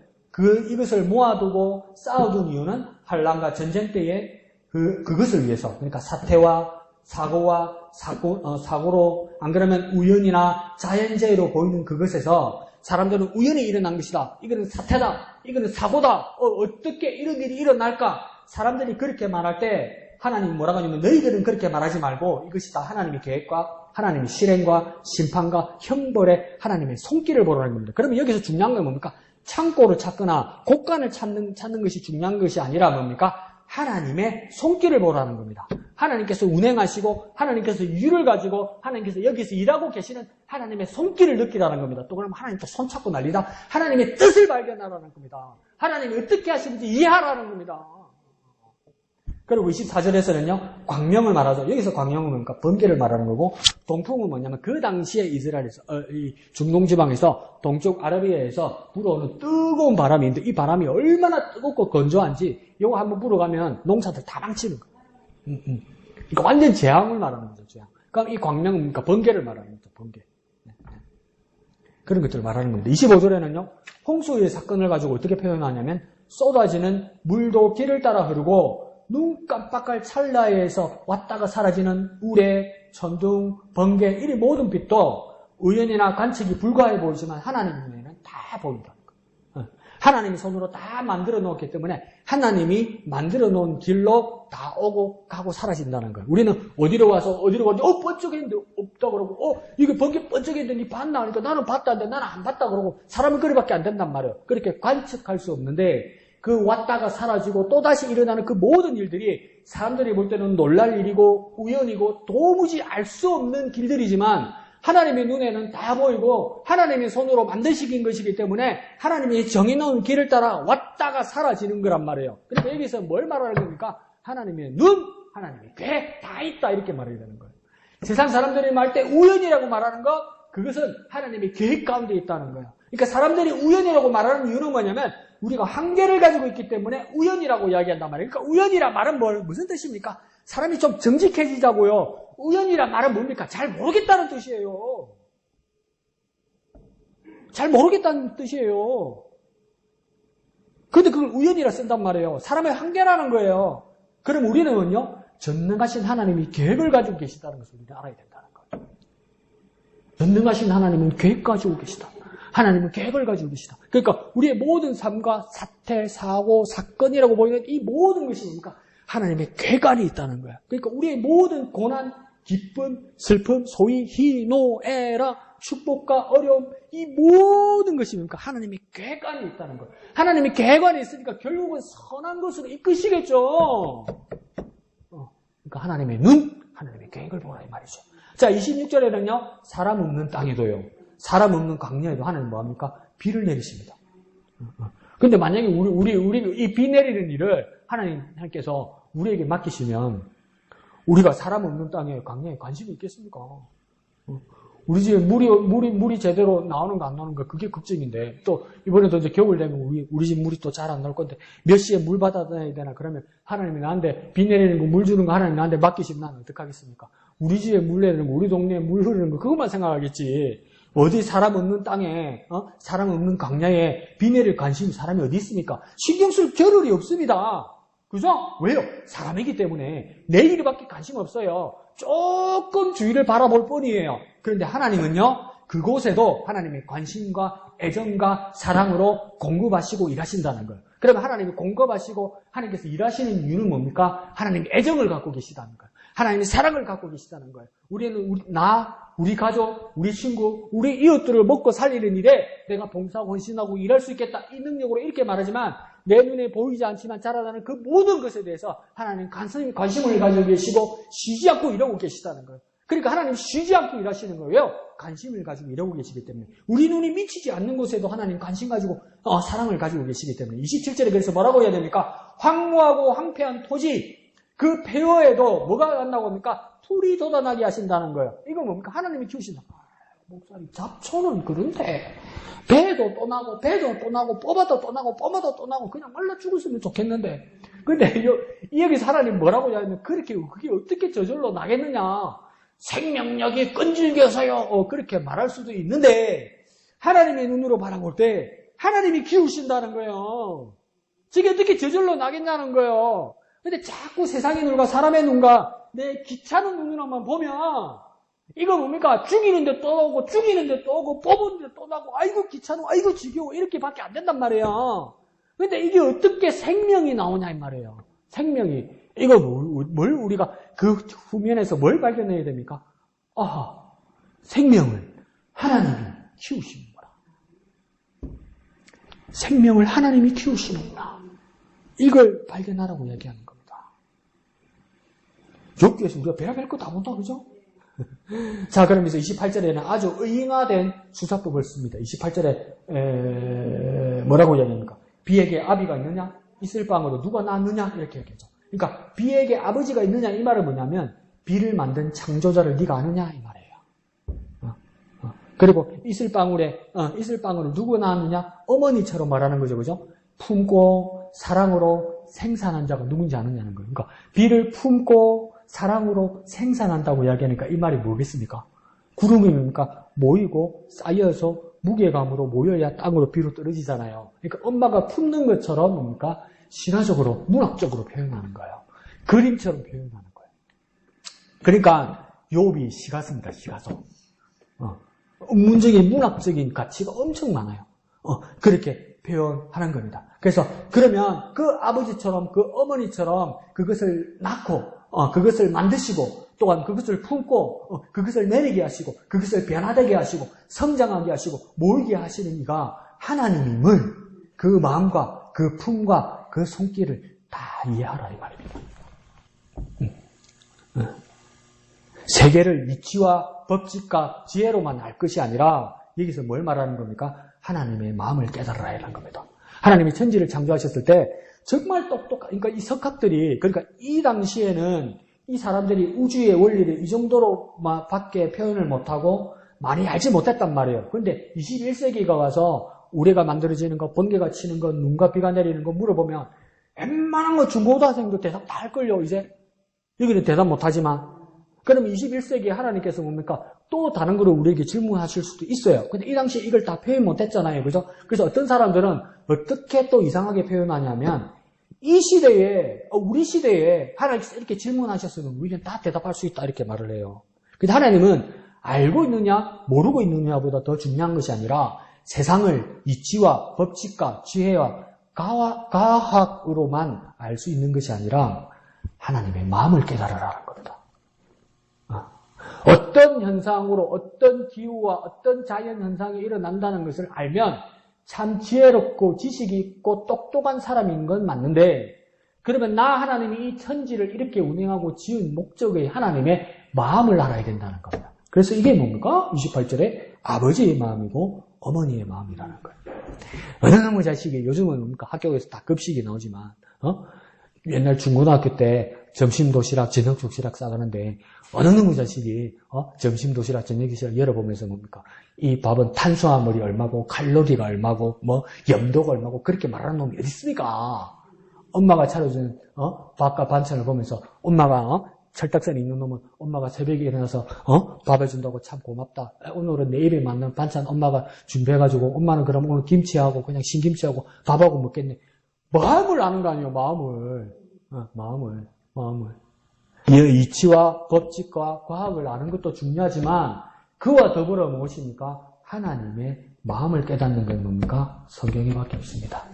이것을 모아두고 쌓아둔 이유는 환난과 전쟁 때에 그것을 위해서 그러니까 사태와 사고로 안 그러면 우연이나 자연재해로 보이는 그것에서 사람들은 우연히 일어난 것이다. 이거는 사태다. 이거는 사고다. 어떻게 이런 일이 일어날까? 사람들이 그렇게 말할 때 하나님이 뭐라고 하냐면 너희들은 그렇게 말하지 말고 이것이 다 하나님의 계획과 하나님의 실행과 심판과 형벌에 하나님의 손길을 보라는 겁니다. 그러면 여기서 중요한 건 뭡니까? 창고를 찾거나 곳간을 찾는 것이 중요한 것이 아니라 뭡니까? 하나님의 손길을 보라는 겁니다. 하나님께서 운행하시고 하나님께서 유를 가지고 하나님께서 여기서 일하고 계시는 하나님의 손길을 느끼라는 겁니다. 또 그러면 하나님 또 손 찾고 난리다. 하나님의 뜻을 발견하라는 겁니다. 하나님이 어떻게 하시는지 이해하라는 겁니다. 그리고 24절에서는요, 광명을 말하죠. 여기서 광명은 뭡니까? 번개를 말하는 거고, 동풍은 뭐냐면 그 당시에 이스라엘에서, 이 중동지방에서 동쪽 아라비아에서 불어오는 뜨거운 바람이 있는데 이 바람이 얼마나 뜨겁고 건조한지 이거 한번 불어가면 농사들 다 망치는 거예요. 그러니까 완전 재앙을 말하는 거죠, 재앙. 그럼 이 광명은 뭡니까? 번개를 말하는 거죠, 번개. 그런 것들을 말하는 겁니다. 25절에는요, 홍수의 사건을 가지고 어떻게 표현하냐면 쏟아지는 물도 길을 따라 흐르고 눈 깜빡할 찰나에서 왔다가 사라지는 우레, 천둥, 번개 이 모든 빛도 우연이나 관측이 불가해 보이지만 하나님 눈에는 다 보인다는 거예요. 하나님이 손으로 다 만들어 놓았기 때문에 하나님이 만들어 놓은 길로 다 오고 가고 사라진다는 거예요. 우리는 어디로 가서 어디로 가는지 번쩍했는데 없다 그러고 이게 번개 번쩍했는데 니 봤나? 그러니까 나는 봤다는데 나는 안 봤다 그러고 사람은 그리밖에 안 된단 말이에요. 그렇게 관측할 수 없는데 그 왔다가 사라지고 또다시 일어나는 그 모든 일들이 사람들이 볼 때는 놀랄 일이고 우연이고 도무지 알 수 없는 길들이지만 하나님의 눈에는 다 보이고 하나님의 손으로 만드신 것이기 때문에 하나님이 정해놓은 길을 따라 왔다가 사라지는 거란 말이에요. 그러니까 여기서 뭘 말하는 겁니까? 하나님의 눈, 하나님의 귀 다 있다 이렇게 말해야 되는 거예요. 세상 사람들이 말할 때 우연이라고 말하는 거 그것은 하나님의 계획 가운데 있다는 거예요. 그러니까 사람들이 우연이라고 말하는 이유는 뭐냐면 우리가 한계를 가지고 있기 때문에 우연이라고 이야기한단 말이에요. 그러니까 우연이라 말은 무슨 뜻입니까? 사람이 좀 정직해지자고요. 우연이라 말은 뭡니까? 잘 모르겠다는 뜻이에요. 잘 모르겠다는 뜻이에요. 그런데 그걸 우연이라 쓴단 말이에요. 사람의 한계라는 거예요. 그럼 우리는요, 전능하신 하나님이 계획을 가지고 계시다는 것을 우리가 알아야 된다는 거예요. 전능하신 하나님은 계획 가지고 계시다. 하나님은 계획을 가지고 계시다. 그러니까 우리의 모든 삶과 사태, 사고, 사건이라고 보이는 이 모든 것이 뭡니까? 하나님의 계획 안에 있다는 거야. 그러니까 우리의 모든 고난, 기쁨, 슬픔, 소위 희노애락, 축복과 어려움, 이 모든 것이 뭡니까? 하나님의 계획 안에 있다는 거예요. 하나님의 계획 안에 있으니까 결국은 선한 것으로 이끄시겠죠. 그러니까 하나님의 눈, 하나님의 계획을 보라 이 말이죠. 자, 26절에는요. 사람 없는 땅에도요. 사람 없는 광야에도 하나님 뭐합니까? 비를 내리십니다. 근데 만약에 우리 이 비 내리는 일을 하나님께서 우리에게 맡기시면 우리가 사람 없는 땅에 광야에 관심이 있겠습니까? 우리 집에 물이 제대로 나오는가 안 나오는가 그게 걱정인데 또 이번에도 이제 겨울 되면 우리 집 물이 또 잘 안 나올 건데 몇 시에 물 받아다녀야 되나 그러면 하나님이 나한테 비 내리는 거 물 주는 거 하나님 나한테 맡기시면 나는 어떡하겠습니까? 우리 집에 물 내리는 거 우리 동네에 물 흐르는 거 그것만 생각하겠지. 어디 사람 없는 땅에 사람 없는 광야에 비 내릴 관심이 사람이 어디 있습니까? 신경 쓸 겨를이 없습니다. 그죠? 왜요? 사람이기 때문에 내 일밖에 관심 없어요. 조금 주위를 바라볼 뿐이에요. 그런데 하나님은요, 그곳에도 하나님의 관심과 애정과 사랑으로 공급하시고 일하신다는 거예요. 그러면 하나님이 공급하시고 하나님께서 일하시는 이유는 뭡니까? 하나님의 애정을 갖고 계시다는 거예요. 하나님의 사랑을 갖고 계시다는 거예요. 우리는 우리 가족, 우리 친구, 우리 이웃들을 먹고 살리는 일에 내가 봉사하고 헌신하고 일할 수 있겠다. 이 능력으로 이렇게 말하지만 내 눈에 보이지 않지만 자라나는 그 모든 것에 대해서 하나님 관심을 가지고 계시고 쉬지 않고 일하고 계시다는 거예요. 그러니까 하나님 쉬지 않고 일하시는 거예요. 관심을 가지고 일하고 계시기 때문에. 우리 눈이 미치지 않는 곳에도 하나님 관심 가지고 사랑을 가지고 계시기 때문에. 27절에 그래서 뭐라고 해야 됩니까? 황무하고 황폐한 토지 그 폐허에도 뭐가 난다고 합니까? 풀이 돋아나게 하신다는 거예요. 이건 뭡니까? 하나님이 키우신다. 목사님 잡초는 그런데 배도 또 나고 뽑아도 또 나고 그냥 말라 죽었으면 좋겠는데 근데 여기서 하나님 뭐라고 하냐면 그게 어떻게 저절로 나겠느냐 생명력이 끈질겨서요 그렇게 말할 수도 있는데 하나님의 눈으로 바라볼 때 하나님이 키우신다는 거예요. 저게 어떻게 저절로 나겠냐는 거예요. 근데 자꾸 세상의 눈과 사람의 눈과 내 귀찮은 눈으로만 보면 이거 뭡니까? 죽이는데 또 오고 죽이는데 또 오고 뽑았는데 또 나고 아이고 귀찮고 아이고 지겨워 이렇게밖에 안 된단 말이에요. 근데 이게 어떻게 생명이 나오냐 이 말이에요. 생명이 이거 뭘 우리가 그 후면에서 뭘 발견해야 됩니까? 생명을 하나님이 키우시는구나. 생명을 하나님이 키우시는구나. 이걸 발견하라고 얘기하는 겁니다. 욥기에서 우리가 배워갈 거 다 본다 그죠? 자, 그러면서 28절에는 아주 의인화된 수사법을 씁니다. 28절에 뭐라고 이야기합니까? 비에게 아비가 있느냐? 있을 방으로 누가 낳았느냐? 이렇게 얘기하죠. 그러니까 비에게 아버지가 있느냐? 이 말은 뭐냐면 비를 만든 창조자를 네가 아느냐? 이 말이에요. 그리고 있을 방으로 누가 낳았느냐? 어머니처럼 말하는 거죠. 그죠? 품고 사랑으로 생산한 자가 누군지 아느냐는 거예요. 그러니까 비를 품고 사랑으로 생산한다고 이야기하니까 이 말이 뭐겠습니까? 구름이 뭡니까? 모이고 쌓여서 무게감으로 모여야 땅으로 비로 떨어지잖아요. 그러니까 엄마가 품는 것처럼 뭡니까? 신화적으로, 문학적으로 표현하는 거예요. 그림처럼 표현하는 거예요. 그러니까 욥이 시가서입니다. 시가서. 문적인 문학적인 가치가 엄청 많아요. 그렇게 표현하는 겁니다. 그래서 그러면 그 아버지처럼 그 어머니처럼 그것을 낳고 그것을 만드시고 또한 그것을 품고 그것을 내리게 하시고 그것을 변화되게 하시고 성장하게 하시고 모이게 하시는 이가 하나님임을 그 마음과 그 품과 그 손길을 다 이해하라 이 말입니다. 세계를 이치와 법칙과 지혜로만 알 것이 아니라 여기서 뭘 말하는 겁니까? 하나님의 마음을 깨달아라 이라는 겁니다. 하나님이 천지를 창조하셨을 때 정말 그러니까 이 석학들이 그러니까 이 당시에는 이 사람들이 우주의 원리를 이 정도로 밖에 표현을 못하고 많이 알지 못했단 말이에요. 그런데 21세기가 와서 우레가 만들어지는 거, 번개가 치는 거, 눈과 비가 내리는 거 물어보면 웬만한 거 중고등학생도 대답 다 할걸요, 이제. 여기는 대답 못하지만. 그럼 21세기에 하나님께서 뭡니까? 또 다른 거를 우리에게 질문하실 수도 있어요. 근데 이 당시에 이걸 다 표현 못했잖아요. 그죠? 그래서 어떤 사람들은 어떻게 또 이상하게 표현하냐면 이 시대에, 우리 시대에 하나님께서 이렇게 질문하셨으면 우리는 다 대답할 수 있다 이렇게 말을 해요. 근데 하나님은 알고 있느냐, 모르고 있느냐보다 더 중요한 것이 아니라 세상을 이치와 법칙과 지혜와 과학으로만 알 수 있는 것이 아니라 하나님의 마음을 깨달으라는 겁니다. 어떤 현상으로 어떤 기후와 어떤 자연 현상이 일어난다는 것을 알면 참 지혜롭고 지식이 있고 똑똑한 사람인 건 맞는데 그러면 나 하나님이 이 천지를 이렇게 운행하고 지은 목적의 하나님의 마음을 알아야 된다는 겁니다. 그래서 이게 뭡니까? 28절에 아버지의 마음이고 어머니의 마음이라는 거예요. 어느 놈의 자식이 요즘은 뭡니까? 학교에서 다 급식이 나오지만 옛날 중고등학교 때 점심 도시락, 저녁 도시락 싸가는데 어느 놈의 자식이 점심 도시락, 저녁 도시락 열어보면서 뭡니까? 이 밥은 탄수화물이 얼마고 칼로리가 얼마고 뭐 염도가 얼마고 그렇게 말하는 놈이 어디 있습니까? 엄마가 차려준 밥과 반찬을 보면서 엄마가 철딱선이 있는 놈은 엄마가 새벽에 일어나서 밥을 준다고 참 고맙다. 오늘은 내 입에 맞는 반찬 엄마가 준비해가지고 엄마는 그럼 오늘 김치하고 그냥 신김치하고 밥하고 먹겠네. 마음을 아는 거 아니에요. 마음을. 이 이치와 법칙과 과학을 아는 것도 중요하지만 그와 더불어 무엇입니까? 하나님의 마음을 깨닫는 건 뭡니까? 성경에밖에 없습니다.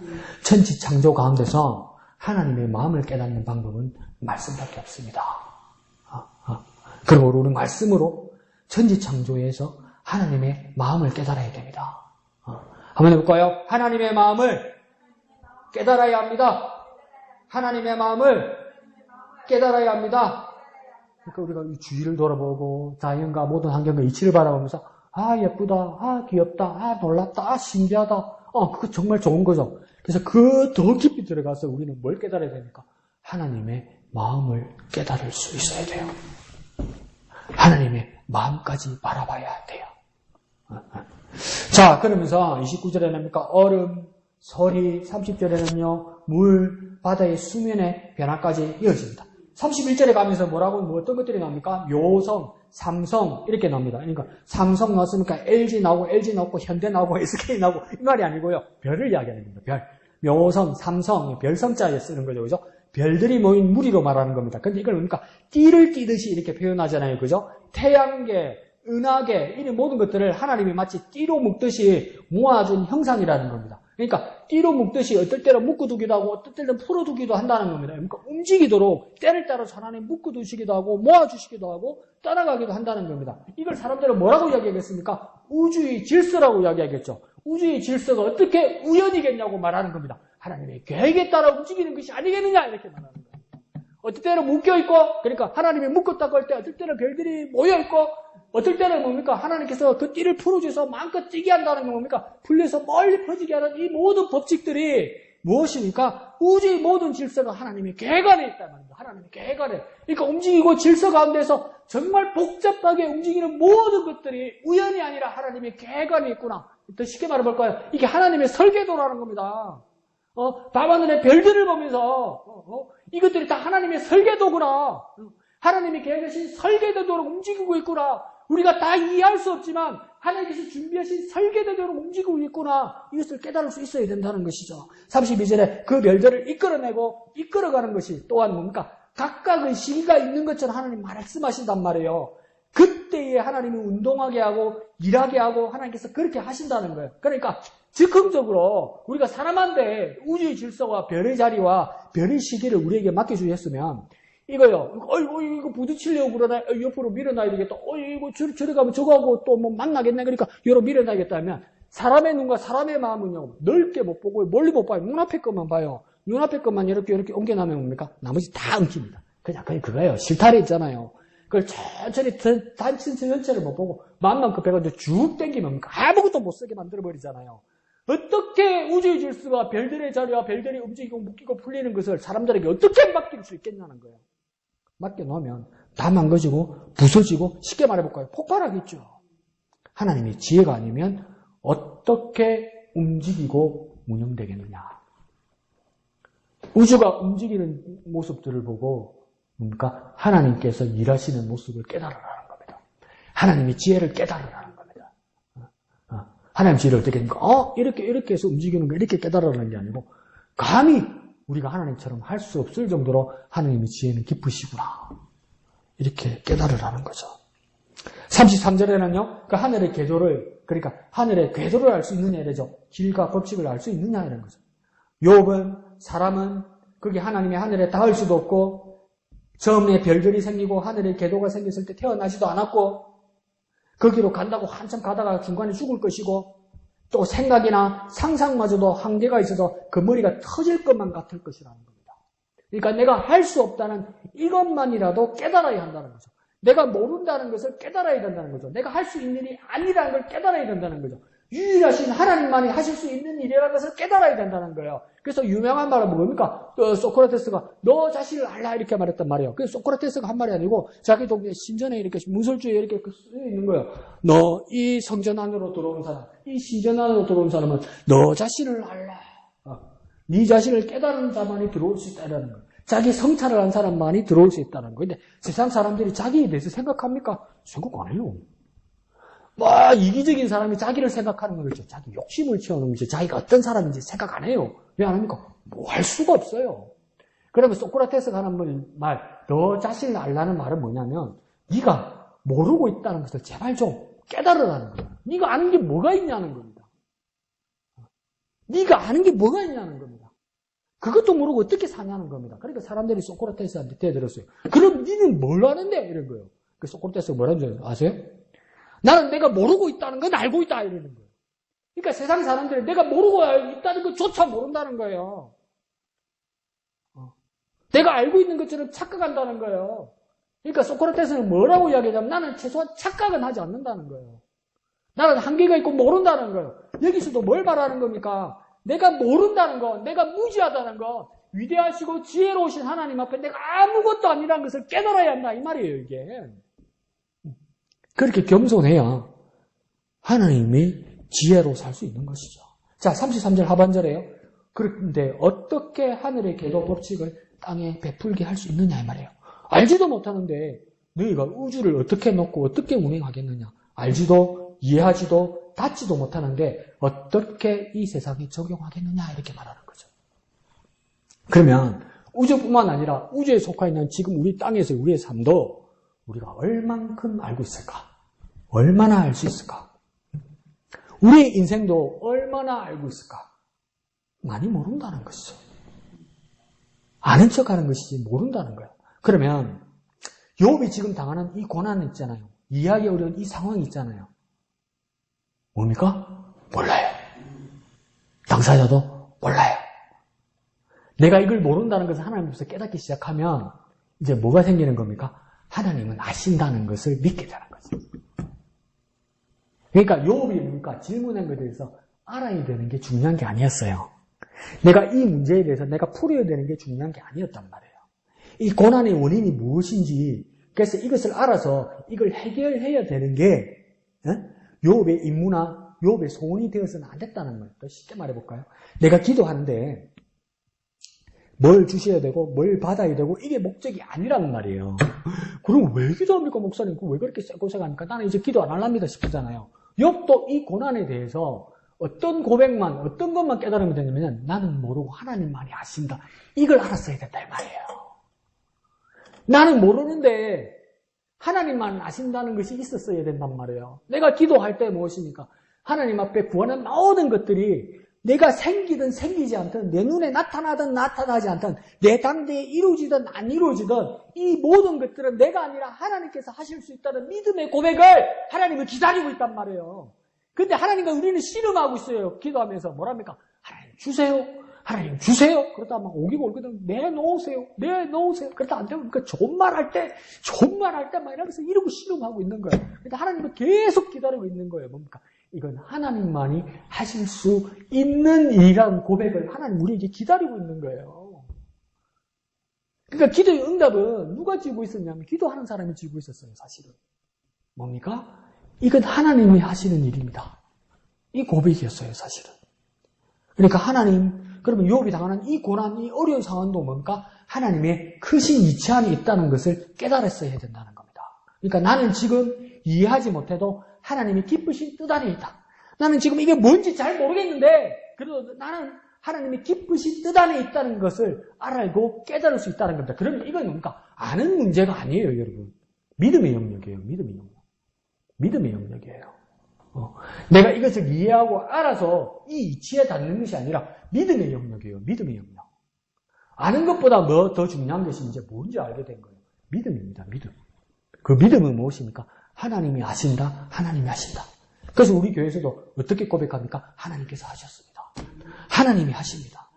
천지 창조 가운데서 하나님의 마음을 깨닫는 방법은 말씀밖에 없습니다. 그러므로 우리는 말씀으로 천지 창조에서 하나님의 마음을 깨달아야 됩니다. 한번 해볼까요? 하나님의 마음을 깨달아야 합니다. 하나님의 마음을 깨달아야 합니다. 그러니까 우리가 이 주위를 돌아보고 자연과 모든 환경과 이치를 바라보면서 예쁘다, 귀엽다, 놀랍다, 신기하다. 그거 정말 좋은 거죠. 그래서 그 더 깊이 들어가서 우리는 뭘 깨달아야 됩니까? 하나님의 마음을 깨달을 수 있어야 돼요. 하나님의 마음까지 바라봐야 돼요. 자, 그러면서 29절에 뭡니까? 얼음, 서리, 30절에는요, 물, 바다의 수면의 변화까지 이어집니다. 31절에 가면서 뭐라고, 어떤 것들이 나옵니까? 묘성, 삼성, 이렇게 나옵니다. 그러니까, 삼성 나왔으니까 LG 나오고, 현대 나오고, SK 나오고, 이 말이 아니고요. 별을 이야기하는 겁니다. 별. 묘성, 삼성, 별성자에 쓰는 거죠. 그죠? 별들이 모인 무리로 말하는 겁니다. 근데 이걸 뭡니까? 띠를 띠듯이 이렇게 표현하잖아요. 그죠? 태양계, 은하계, 이 모든 것들을 하나님이 마치 띠로 묶듯이 모아준 형상이라는 겁니다. 그러니까 띠로 묶듯이 어떨 때는 묶어두기도 하고 어떨 때는 풀어두기도 한다는 겁니다. 그러니까 움직이도록 때를 따라서 하나님 묶어두시기도 하고 모아주시기도 하고 떠나가기도 한다는 겁니다. 이걸 사람들은 뭐라고 이야기하겠습니까? 우주의 질서라고 이야기하겠죠. 우주의 질서가 어떻게 우연이겠냐고 말하는 겁니다. 하나님의 계획에 따라 움직이는 것이 아니겠느냐 이렇게 말하는 거예요. 어떨 때는 묶여있고 그러니까 하나님이 묶었다고 할 때 어떨 때는 별들이 모여있고 어떨 때는 뭡니까? 하나님께서 그 띠를 풀어줘서 마음껏 뛰게 한다는 게 뭡니까? 풀려서 멀리 퍼지게 하는 이 모든 법칙들이 무엇입니까? 우주의 모든 질서가 하나님의 계획 안에 있다는 겁니다. 하나님의 계획 안에. 그러니까 움직이고 질서 가운데서 정말 복잡하게 움직이는 모든 것들이 우연이 아니라 하나님의 계획 안에 있구나. 더 쉽게 말해볼까요? 이게 하나님의 설계도라는 겁니다. 밤하늘의 별들을 보면서 이것들이 다 하나님의 설계도구나. 하나님이 계획하신 설계도대로 움직이고 있구나. 우리가 다 이해할 수 없지만 하나님께서 준비하신 설계도대로 움직이고 있구나. 이것을 깨달을 수 있어야 된다는 것이죠. 32절에 그 별들을 이끌어내고 이끌어가는 것이 또한 뭡니까? 각각의 시기가 있는 것처럼 하나님 말씀하신단 말이에요. 그때에 하나님이 운동하게 하고 일하게 하고 하나님께서 그렇게 하신다는 거예요. 그러니까 즉흥적으로 우리가 사람한테 우주의 질서와 별의 자리와 별의 시기를 우리에게 맡겨주셨으면 이거요. 이거 부딪히려고 그러나 옆으로 밀어놔야 되겠다. 이거 저리 가면 저거하고 또 뭐 만나겠네. 그러니까 여로 밀어놔야겠다 하면 사람의 눈과 사람의 마음은요. 넓게 못 보고 멀리 못 봐요. 눈앞에 것만 봐요. 눈앞에 것만 이렇게 옮겨나면 뭡니까? 나머지 다 엉킵니다. 그냥 그거예요. 실타래 있잖아요. 그걸 천천히 단층 전체를 못 보고 마음만 급해가지고 쭉 당기면 뭡니까? 아무것도 못 쓰게 만들어버리잖아요. 어떻게 우주의 질서와 별들의 자리와 별들이 움직이고 묶이고 풀리는 것을 사람들에게 어떻게 맡길 수 있겠냐는 거예요. 맡겨놓으면 다 망가지고 부서지고 쉽게 말해볼까요? 폭발하겠죠. 하나님의 지혜가 아니면 어떻게 움직이고 운영되겠느냐. 우주가 움직이는 모습들을 보고 뭡니까? 하나님께서 일하시는 모습을 깨달으라는 겁니다. 하나님의 지혜를 깨달으라는 겁니다. 하나님 지혜를 어떻게 합니까? 이렇게 해서 움직이는 거 이렇게 깨달으라는 게 아니고 감히 우리가 하나님처럼 할 수 없을 정도로 하나님의 지혜는 깊으시구나. 이렇게 깨달으라는 거죠. 33절에는요, 그 하늘의 궤도를, 그러니까 하늘의 궤도를 알 수 있느냐 이러죠. 길과 법칙을 알 수 있느냐 이런 거죠. 욥은, 사람은 그게 하나님의 하늘에 닿을 수도 없고, 처음에 별들이 생기고 하늘의 궤도가 생겼을 때 태어나지도 않았고, 거기로 간다고 한참 가다가 중간에 죽을 것이고, 또 생각이나 상상마저도 한계가 있어서 그 머리가 터질 것만 같을 것이라는 겁니다. 그러니까 내가 할 수 없다는 이것만이라도 깨달아야 한다는 거죠. 내가 모른다는 것을 깨달아야 된다는 거죠. 내가 할 수 있는 일이 아니라는 걸 깨달아야 된다는 거죠. 유일하신 하나님만이 하실 수 있는 일이라는 것을 깨달아야 된다는 거예요. 그래서 유명한 말은 뭡니까? 소크라테스가 너 자신을 알라 이렇게 말했단 말이에요. 그래서 소크라테스가 한 말이 아니고 자기도 신전에 이렇게 문설주에 이렇게 쓰여 있는 거예요. 너 이 성전 안으로 들어온 사람, 이 신전 안으로 들어온 사람은 너 자신을 알라. 네 자신을 깨달은 자만이 들어올 수 있다는 거예요. 자기 성찰을 한 사람만이 들어올 수 있다는 거예요. 근데 세상 사람들이 자기에 대해서 생각합니까? 생각 안 해요. 이기적인 사람이 자기를 생각하는 거겠죠. 자기 욕심을 채우는 거죠. 자기가 어떤 사람인지 생각 안 해요. 왜 안 합니까? 할 수가 없어요. 그러면 소크라테스가 하는 말, 너 자신을 알라는 말은 뭐냐면, 네가 모르고 있다는 것을 제발 좀 깨달으라는 거예요. 네가 아는 게 뭐가 있냐는 겁니다. 네가 아는 게 뭐가 있냐는 겁니다. 그것도 모르고 어떻게 사냐는 겁니다. 그러니까 사람들이 소크라테스한테 대들었어요. 그럼 네는 뭘 아는데? 이런 거예요. 그 소크라테스가 뭐라는 줄 아세요? 나는 내가 모르고 있다는 건 알고 있다 이러는 거예요. 그러니까 세상 사람들은 내가 모르고 있다는 것조차 모른다는 거예요. 내가 알고 있는 것처럼 착각한다는 거예요. 그러니까 소크라테스는 뭐라고 이야기하냐면 나는 최소한 착각은 하지 않는다는 거예요. 나는 한계가 있고 모른다는 거예요. 여기서도 뭘 말하는 겁니까? 내가 모른다는 거, 내가 무지하다는 거, 위대하시고 지혜로우신 하나님 앞에 내가 아무것도 아니라는 것을 깨달아야 한다 이 말이에요 이게. 그렇게 겸손해야 하나님의 지혜로 살 수 있는 것이죠. 자, 33절 하반절에요. 그런데 어떻게 하늘의 궤도 법칙을 땅에 베풀게 할 수 있느냐 이 말이에요. 알지도 못하는데 너희가 우주를 어떻게 놓고 어떻게 운행하겠느냐. 알지도 이해하지도 닿지도 못하는데 어떻게 이 세상에 적용하겠느냐 이렇게 말하는 거죠. 그러면 우주뿐만 아니라 우주에 속하 있는 지금 우리 땅에서 우리의 삶도 우리가 얼만큼 알고 있을까? 얼마나 알 수 있을까? 우리의 인생도 얼마나 알고 있을까? 많이 모른다는 것이죠. 아는 척하는 것이지 모른다는 거예요. 그러면 욥이 지금 당하는 이 고난 있잖아요. 이해하기 어려운 이 상황이 있잖아요. 뭡니까? 몰라요. 당사자도 몰라요. 내가 이걸 모른다는 것을 하나님 앞에서 깨닫기 시작하면 이제 뭐가 생기는 겁니까? 하나님은 아신다는 것을 믿게 되는 거죠. 그러니까 욥이 뭡니까? 질문한 것에 대해서 알아야 되는 게 중요한 게 아니었어요. 내가 이 문제에 대해서 내가 풀어야 되는 게 중요한 게 아니었단 말이에요. 이 고난의 원인이 무엇인지 그래서 이것을 알아서 이걸 해결해야 되는 게 욥의 임무나 욥의 소원이 되어서는 안 됐다는 거예요. 더 쉽게 말해볼까요? 내가 기도하는데 뭘 주셔야 되고 뭘 받아야 되고 이게 목적이 아니라는 말이에요. 그럼 왜 기도합니까 목사님? 왜 그렇게 고생합니까? 나는 이제 기도 안 할랍니다 싶잖아요. 욥도 이 고난에 대해서 어떤 고백만 어떤 것만 깨달으면 되냐면 나는 모르고 하나님만이 아신다. 이걸 알았어야 된다 이 말이에요. 나는 모르는데 하나님만 아신다는 것이 있었어야 된단 말이에요. 내가 기도할 때 무엇입니까? 하나님 앞에 구하는 모든 것들이 내가 생기든 생기지 않든 내 눈에 나타나든 나타나지 않든 내 당대에 이루어지든 안 이루어지든 이 모든 것들은 내가 아니라 하나님께서 하실 수 있다는 믿음의 고백을 하나님을 기다리고 있단 말이에요. 근데 하나님과 우리는 씨름하고 있어요. 기도하면서 뭐랍니까? 하나님 주세요. 하나님 주세요. 그러다 막 오기고 올거든 내놓으세요. 내놓으세요. 그러다 안 되면 그러니까 좋은 말 할 때 막 이러면서 이러고 씨름하고 있는 거예요. 그러니까 하나님을 계속 기다리고 있는 거예요. 뭡니까? 이건 하나님만이 하실 수 있는 일이라는 고백을 하나님 우리에게 기다리고 있는 거예요. 그러니까 기도의 응답은 누가 지고 있었냐면 기도하는 사람이 지고 있었어요. 사실은. 뭡니까? 이건 하나님이 하시는 일입니다. 이 고백이었어요, 사실은. 그러니까 하나님, 그러면 욥이 당하는 이 고난, 이 어려운 상황도 뭡니까? 하나님의 크신 위치함이 있다는 것을 깨달았어야 된다는 겁니다. 그러니까 나는 지금 이해하지 못해도 하나님이 기쁘신 뜻 안에 있다. 나는 지금 이게 뭔지 잘 모르겠는데 그래도 나는 하나님이 기쁘신 뜻 안에 있다는 것을 알고 깨달을 수 있다는 겁니다. 그러면 이건 뭡니까? 아는 문제가 아니에요, 여러분. 믿음의 영역이에요. 믿음의 영역. 믿음의 영역이에요. 내가 이것을 이해하고 알아서 이 이치에 닿는 것이 아니라 믿음의 영역이에요. 믿음의 영역. 아는 것보다 뭐 더 중요한 것이 이제 뭔지 알게 된 거예요. 믿음입니다. 믿음. 그 믿음은 무엇입니까? 하나님이 하신다. 하나님이 하신다. 그래서 우리 교회에서도 어떻게 고백합니까? 하나님께서 하셨습니다. 하나님이 하십니다.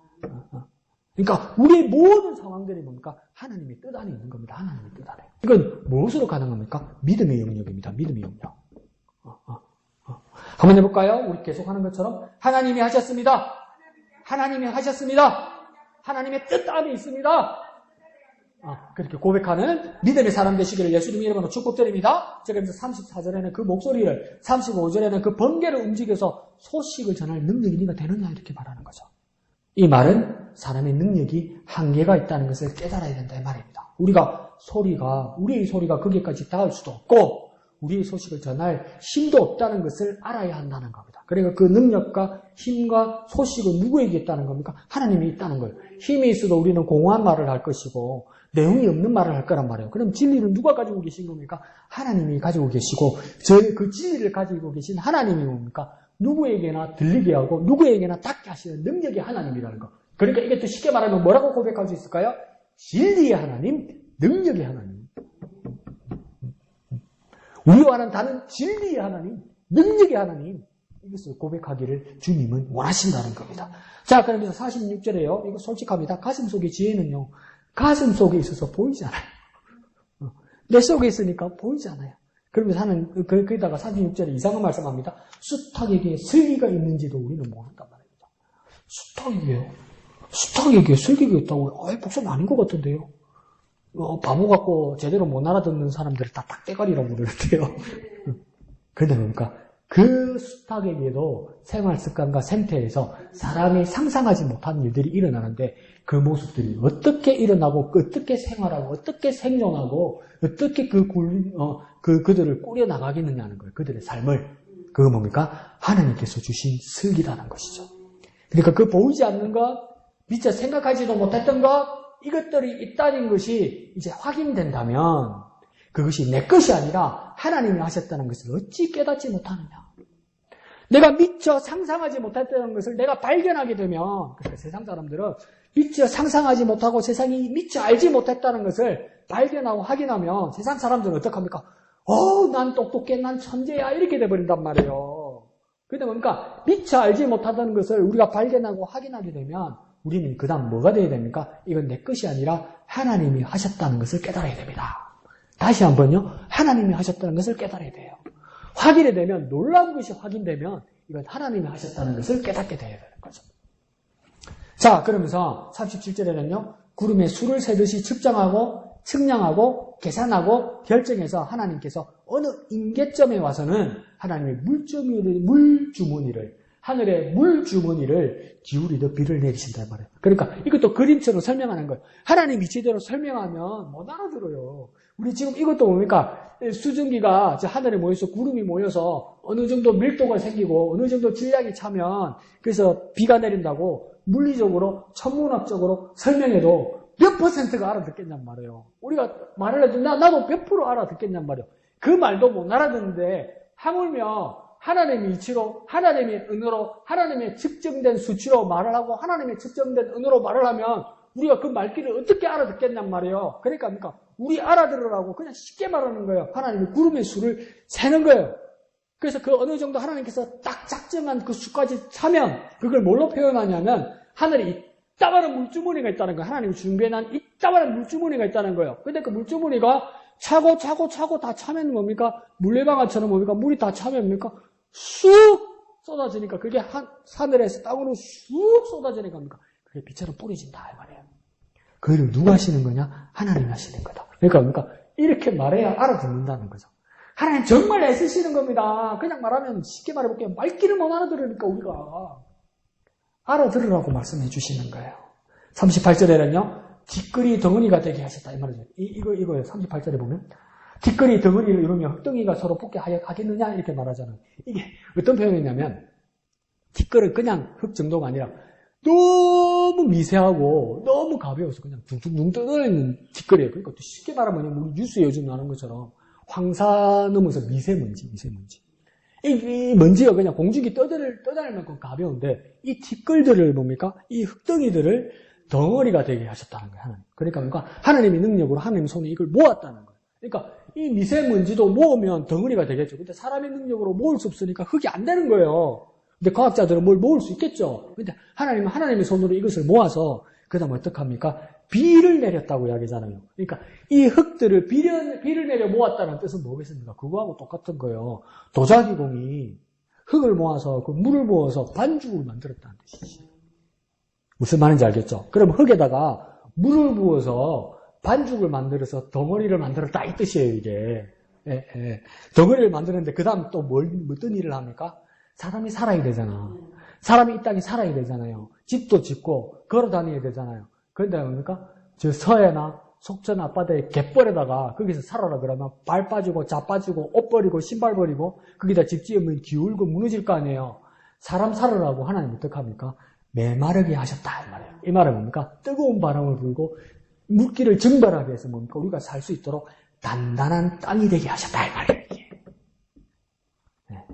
그러니까 우리의 모든 상황들이 뭡니까? 하나님의 뜻 안에 있는 겁니다. 하나님의 뜻 안에. 이건 무엇으로 가능합니까? 믿음의 영역입니다. 믿음의 영역. 한번 해볼까요? 우리 계속 하는 것처럼 하나님이 하셨습니다. 하나님이 하셨습니다. 하나님의 뜻 안에 있습니다. 그렇게 고백하는 믿음의 사람 되시기를 예수님 이름으로 축복드립니다. 제가 이제 34절에는 그 목소리를, 35절에는 그 번개를 움직여서 소식을 전할 능력이 네가 되느냐 이렇게 말하는 거죠. 이 말은 사람의 능력이 한계가 있다는 것을 깨달아야 된다 이 말입니다. 우리의 소리가 거기까지 닿을 수도 없고 우리의 소식을 전할 힘도 없다는 것을 알아야 한다는 겁니다. 그러니까 그 능력과 힘과 소식은 누구에게 있다는 겁니까? 하나님이 있다는 거예요. 힘이 있어도 우리는 공허한 말을 할 것이고 내용이 없는 말을 할 거란 말이에요. 그럼 진리는 누가 가지고 계신 겁니까? 하나님이 가지고 계시고 그 진리를 가지고 계신 하나님이 뭡니까? 누구에게나 들리게 하고 누구에게나 닿게 하시는 능력이 하나님이라는 거. 그러니까 이게 또 쉽게 말하면 뭐라고 고백할 수 있을까요? 진리의 하나님, 능력의 하나님. 우리와는 다른 진리의 하나님, 능력의 하나님. 이것을 고백하기를 주님은 원하신다는 겁니다. 자, 그러면서 46절에요. 이거 솔직합니다. 가슴 속의 지혜는요. 가슴 속에 있어서 보이지 않아요. 내 속에 있으니까 보이지 않아요. 그러면서 하는, 거기다가 36절에 이상한 말씀합니다. 수탉에게 슬기가 있는지도 우리는 모른단 말입니다. 수탉에게 슬기가 있다고요? 복선 아닌 것 같은데요. 바보 같고 제대로 못 알아듣는 사람들을 다 닭대가리라고 부르는데요. 그런데 뭡니까? 그 수탉에게도 생활 습관과 생태에서 사람이 상상하지 못한 일들이 일어나는데 그 모습들이 어떻게 일어나고 어떻게 생활하고 어떻게 생존하고 어떻게 그들을 꾸려나가겠느냐는 거예요. 그들의 삶을. 그거 뭡니까? 하나님께서 주신 슬기라는 것이죠. 그러니까 그 보이지 않는 것, 미처 생각하지도 못했던 것, 이것들이 있다는 것이 이제 확인된다면 그것이 내 것이 아니라 하나님이 하셨다는 것을 어찌 깨닫지 못하느냐. 내가 미처 상상하지 못했다는 것을 내가 발견하게 되면, 그러니까 세상 사람들은 미처 상상하지 못하고 세상이 미처 알지 못했다는 것을 발견하고 확인하면 세상 사람들은 어떡합니까? 난 똑똑해, 난 천재야 이렇게 돼버린단 말이에요. 그런데 뭡니까? 미처 알지 못하던 것을 우리가 발견하고 확인하게 되면 우리는 그 다음 뭐가 돼야 됩니까? 이건 내 것이 아니라 하나님이 하셨다는 것을 깨달아야 됩니다. 다시 한번요. 하나님이 하셨다는 것을 깨달아야 돼요. 확인이 되면, 놀라운 것이 확인되면 이건 하나님이 하셨다는 것을 깨닫게 되어야 되는 거죠. 자, 그러면서 37절에는요. 구름에 수를 세듯이 측량하고 계산하고 결정해서 하나님께서 어느 임계점에 와서는 하나님의 하늘의 물주머니를 기울이듯 비를 내리신단 말이에요. 그러니까 이것도 그림처럼 설명하는 거예요. 하나님 이치대로 설명하면 못 알아들어요. 우리 지금 이것도 뭡니까? 수증기가 하늘에 모여서 구름이 모여서 어느 정도 밀도가 생기고 어느 정도 질량이 차면 그래서 비가 내린다고 물리적으로 천문학적으로 설명해도 몇 %가 알아듣겠냔 말이에요. 우리가 말을 해도 나도 100% 알아듣겠냔 말이에요. 그 말도 못 알아듣는데 하물며 하나님의 이치로, 하나님의 은혜로, 하나님의 측정된 수치로 말을 하고 하나님의 측정된 은혜로 말을 하면 우리가 그 말귀를 어떻게 알아듣겠냔 말이에요. 그러니까 우리 알아들으라고 그냥 쉽게 말하는 거예요. 하나님이 구름의 수를 세는 거예요. 그래서 그 어느 정도 하나님께서 딱 작정한 그 수까지 차면 그걸 뭘로 표현하냐면 하늘에 이따만한 물주머니가 있다는 거예요. 하나님이 준비해놓은 이따만한 물주머니가 있다는 거예요. 근데 그 물주머니가 차고 다 차면 뭡니까? 물레방아처럼 뭡니까? 물이 다 차면 뭡니까? 쑥 쏟아지니까 그게 하늘에서 땅으로 쑥 쏟아지는 겁니까? 그게 비처럼 뿌려진다 이 말이에요. 그걸 누가 하시는 거냐? 하나님이 하시는 거다. 그러니까 이렇게 말해야 알아듣는다는 거죠. 하나님 정말 애쓰시는 겁니다. 그냥 말하면 쉽게 말해볼게요. 말귀를 못 알아들으니까 우리가 알아들으라고 말씀해 주시는 거예요. 38절에는요. 뒷글이 덩어리가 되게 하셨다 이 말이죠. 이거예요. 38절에 보면 뒷글이 덩어리를 이루며 흙덩이가 서로 붙게 하겠느냐 이렇게 말하잖아요. 이게 어떤 표현이냐면 뒷글은 그냥 흙 정도가 아니라 너무 미세하고 너무 가벼워서 그냥 둥둥둥 떠다니는 뒷글이에요. 그러니까 쉽게 말하면 우리 뉴스에 요즘 나오는 것처럼 황사 넘어서 미세먼지. 이 먼지가 그냥 공중이 떠다닐 만큼 가벼운데 이 뒷글들을 뭡니까? 이 흙덩이들을 덩어리가 되게 하셨다는 거예요. 하나님. 그러니까 뭔가 하나님의 능력으로 하나님 손에 이걸 모았다는 거예요. 그러니까 이 미세먼지도 모으면 덩어리가 되겠죠. 근데 사람의 능력으로 모을 수 없으니까 흙이 안 되는 거예요. 근데 과학자들은 뭘 모을 수 있겠죠. 근데 하나님은 하나님의 손으로 이것을 모아서 그다음 어떡합니까? 비를 내렸다고 이야기하잖아요. 그러니까 이 흙들을 비를 내려 모았다는 뜻은 뭐겠습니까? 그거하고 똑같은 거예요. 도자기공이 흙을 모아서 그 물을 부어서 반죽을 만들었다는 뜻이지. 무슨 말인지 알겠죠? 그럼 흙에다가 물을 부어서 반죽을 만들어서 덩어리를 만들었다 이 뜻이에요, 이게. 덩어리를 만드는데 그 다음 또 어떤 일을 합니까? 사람이 살아야 되잖아. 사람이 이 땅에 살아야 되잖아요. 집도 짓고 걸어 다녀야 되잖아요. 그런데 뭡니까? 저 서해나 속전 앞바다에 갯벌에다가 거기서 살아라 그러면 발 빠지고 자 빠지고 옷 버리고 신발 버리고 거기다 집 지으면 기울고 무너질 거 아니에요. 사람 살으라고 하나님 어떡합니까? 메마르게 하셨다 이 말이에요. 이 말은 뭡니까? 뜨거운 바람을 불고 물기를 증발하게 해서 뭡니까? 우리가 살 수 있도록 단단한 땅이 되게 하셨다 이 말이에요. 네.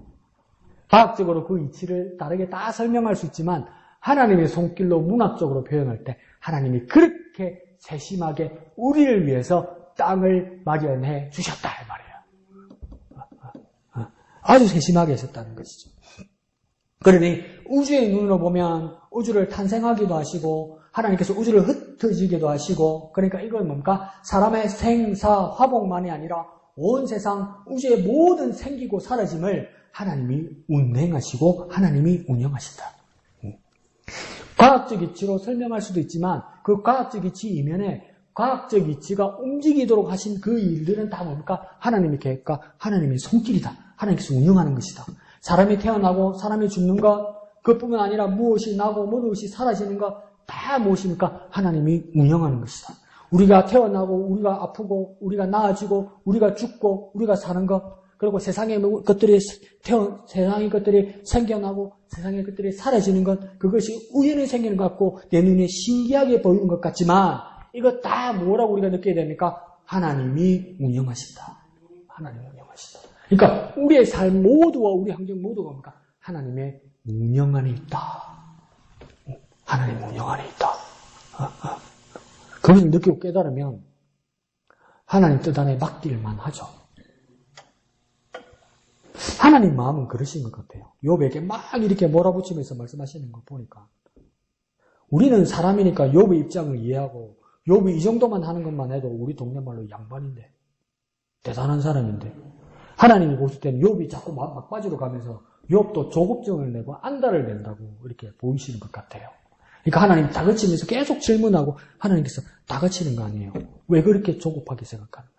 과학적으로 그 이치를 다르게 다 설명할 수 있지만 하나님의 손길로 문학적으로 표현할 때 하나님이 그렇게 세심하게 우리를 위해서 땅을 마련해 주셨다 이 말이에요. 아주 세심하게 하셨다는 것이죠. 그러니 우주의 눈으로 보면 우주를 탄생하기도 하시고 하나님께서 우주를 흩어지기도 하시고 그러니까 이건 뭡니까? 사람의 생사 화복만이 아니라 온 세상 우주의 모든 생기고 사라짐을 하나님이 운행하시고 하나님이 운영하신다. 과학적 이치로 설명할 수도 있지만 그 과학적 이치 이면에 과학적 이치가 움직이도록 하신 그 일들은 다 뭡니까? 하나님의 계획과 하나님의 손길이다. 하나님께서 운영하는 것이다. 사람이 태어나고 사람이 죽는 것 그뿐만 아니라 무엇이 나고 무엇이 사라지는 것 다 무엇입니까? 하나님이 운영하는 것이다. 우리가 태어나고 우리가 아프고 우리가 나아지고 우리가 죽고 우리가 사는 것 그리고 세상의 것들이 세상의 것들이 생겨나고 세상의 것들이 사라지는 것 그것이 우연히 생기는 것 같고 내 눈에 신기하게 보이는 것 같지만 이거 다 뭐라고 우리가 느껴야 됩니까? 하나님이 운영하신다. 하나님이 운영하신다. 그러니까 우리의 삶 모두와 우리 환경 모두가 뭡니까? 하나님의 운영 안에 있다. 하나님의 운영 안에 있다. 그것을 느끼고 깨달으면 하나님 뜻 안에 맡길만 하죠. 하나님 마음은 그러신 것 같아요. 욥에게 막 이렇게 몰아붙이면서 말씀하시는 거 보니까 우리는 사람이니까 욥의 입장을 이해하고 욥이 이 정도만 하는 것만 해도 우리 동네 말로 양반인데 대단한 사람인데 하나님이 보실 때는 욥이 자꾸 막바지로 가면서 욥도 조급증을 내고 안달을 낸다고 이렇게 보이시는 것 같아요. 그러니까 하나님 다그치면서 계속 질문하고 하나님께서 다그치는 거 아니에요. 왜 그렇게 조급하게 생각하느냐.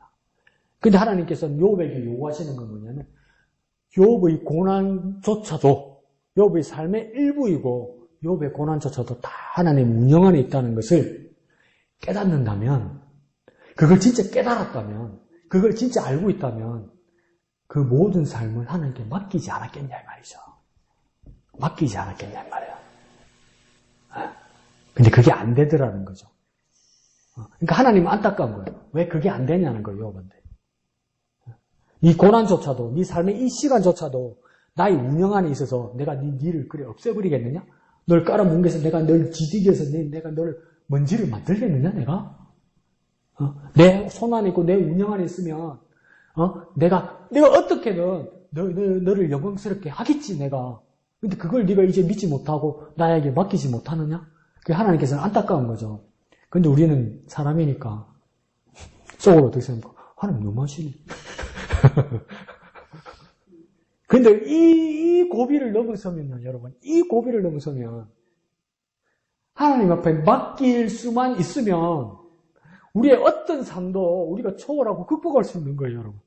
근데 하나님께서는 욥에게 요구하시는 건 뭐냐면 욥의 고난조차도 욥의 삶의 일부이고 욥의 고난조차도 다 하나님 운영 안에 있다는 것을 깨닫는다면 그걸 진짜 깨달았다면 그걸 진짜 알고 있다면 그 모든 삶을 하나님께 맡기지 않았겠냐 이 말이죠. 맡기지 않았겠냐 이 말이에요. 근데 그게 안 되더라는 거죠. 그러니까 하나님은 안타까운 거예요. 왜 그게 안 되냐는 거예요, 욥한테. 이 고난조차도, 네 삶의 이 시간조차도 나의 운영 안에 있어서 내가 니를 그래 없애버리겠느냐? 널 깔아뭉개서 내가 널 지디겨서 내가 널 먼지를 만들겠느냐, 내가? 내 손 안에 있고 내 운영 안에 있으면, 내가 어떻게든 너를 영광스럽게 하겠지, 내가. 근데 그걸 네가 이제 믿지 못하고 나에게 맡기지 못하느냐? 그게 하나님께서는 안타까운 거죠. 근데 우리는 사람이니까 속으로 어떻게 생각합니까? 하나님 너무하시네. 근데 이 고비를 넘어서면요, 여러분. 이 고비를 넘어서면 하나님 앞에 맡길 수만 있으면 우리의 어떤 삶도 우리가 초월하고 극복할 수 있는 거예요, 여러분.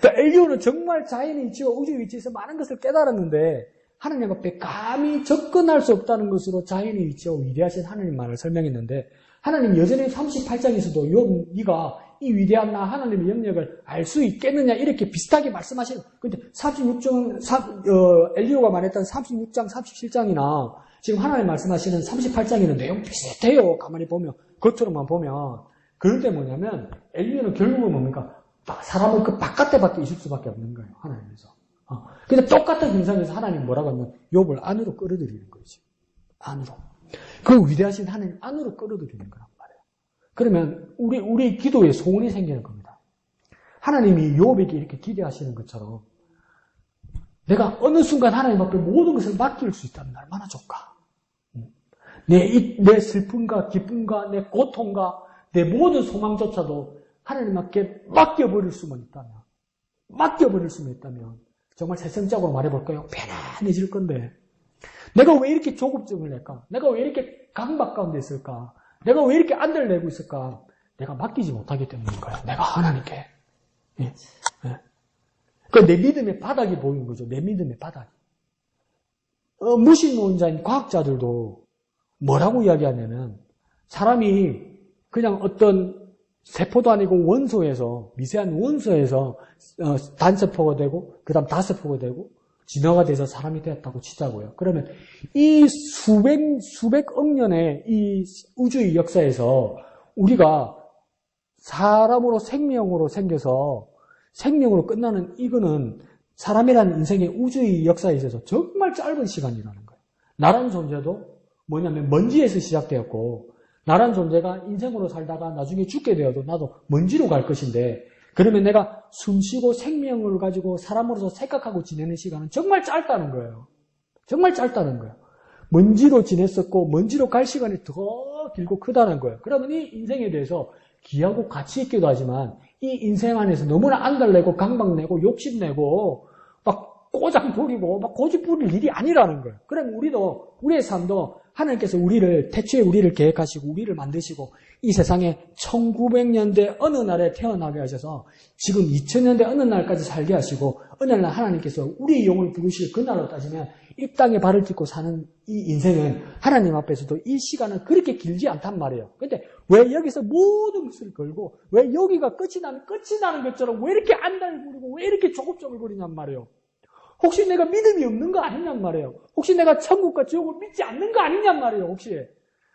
또 엘리야는 정말 자연의 위치와 우주의 위치에서 많은 것을 깨달았는데 하나님 앞에 감히 접근할 수 없다는 것으로 자연의 위치와 위대하신 하나님만을 설명했는데 하나님 여전히 38장에서도 네가 이 위대한 나 하나님의 영역을 알 수 있겠느냐 이렇게 비슷하게 말씀하시는. 근데 36장 엘리야가 말했던 36장 37장이나 지금 하나님 말씀하시는 38장에는 내용 비슷해요. 가만히 보면 그것처럼만 보면. 그런데 뭐냐면 엘리야는 결국은 뭡니까? 사람은 그 바깥에밖에 있을 수밖에 없는 거예요. 하나님에서. 근데 똑같은 현상에서 하나님 뭐라고 하면 욥을 안으로 끌어들이는 거지. 안으로. 그 위대하신 하나님 안으로 끌어들이는 거란 말이에요. 그러면 우리 기도에 소원이 생기는 겁니다. 하나님이 욥에게 이렇게 기대하시는 것처럼 내가 어느 순간 하나님 앞에 모든 것을 맡길 수 있다면 얼마나 좋을까? 내 슬픔과 기쁨과 내 고통과 내 모든 소망조차도 하나님 앞에 맡겨버릴 수만 있다면 정말 세상적으로 말해볼까요? 편안해질 건데 내가 왜 이렇게 조급증을 낼까? 내가 왜 이렇게 강박 가운데 있을까? 내가 왜 이렇게 안달을 내고 있을까? 내가 맡기지 못하기 때문인 거예요. 내가 하나님께. 예. 예. 내 믿음의 바닥이 보이는 거죠. 내 믿음의 바닥이. 무신론자인 과학자들도 뭐라고 이야기하냐면 사람이 그냥 어떤 세포도 아니고 원소에서 미세한 원소에서 단세포가 되고 그 다음 다세포가 되고 진화가 돼서 사람이 되었다고 치자고요. 그러면 이 수백억 년의 이 우주의 역사에서 우리가 사람으로 생명으로 생겨서 생명으로 끝나는 이거는 사람이라는 인생의 우주의 역사에 있어서 정말 짧은 시간이라는 거예요. 나라는 존재도 뭐냐면 먼지에서 시작되었고 나란 존재가 인생으로 살다가 나중에 죽게 되어도 나도 먼지로 갈 것인데 그러면 내가 숨쉬고 생명을 가지고 사람으로서 생각하고 지내는 시간은 정말 짧다는 거예요. 정말 짧다는 거예요. 먼지로 지냈었고 먼지로 갈 시간이 더 길고 크다는 거예요. 그러면 이 인생에 대해서 귀하고 가치 있기도 하지만 이 인생 안에서 너무나 안달내고 강박내고 욕심내고 막 꼬장 부리고 막 고집 부릴 일이 아니라는 거예요. 그럼 우리의 삶도 하나님께서 태초에 우리를 계획하시고 우리를 만드시고 이 세상에 1900년대 어느 날에 태어나게 하셔서 지금 2000년대 어느 날까지 살게 하시고 어느 날 하나님께서 우리의 영을 부르실 그날로 따지면 이 땅에 발을 딛고 사는 이 인생은 하나님 앞에서도 이 시간은 그렇게 길지 않단 말이에요. 근데 왜 여기서 모든 것을 걸고 왜 여기가 끝이 나는 것처럼 왜 이렇게 안달 부리고 왜 이렇게 조급조급 거리냔 말이에요. 혹시 내가 믿음이 없는 거 아니냔 말이에요. 혹시 내가 천국과 지옥을 믿지 않는 거 아니냔 말이에요. 혹시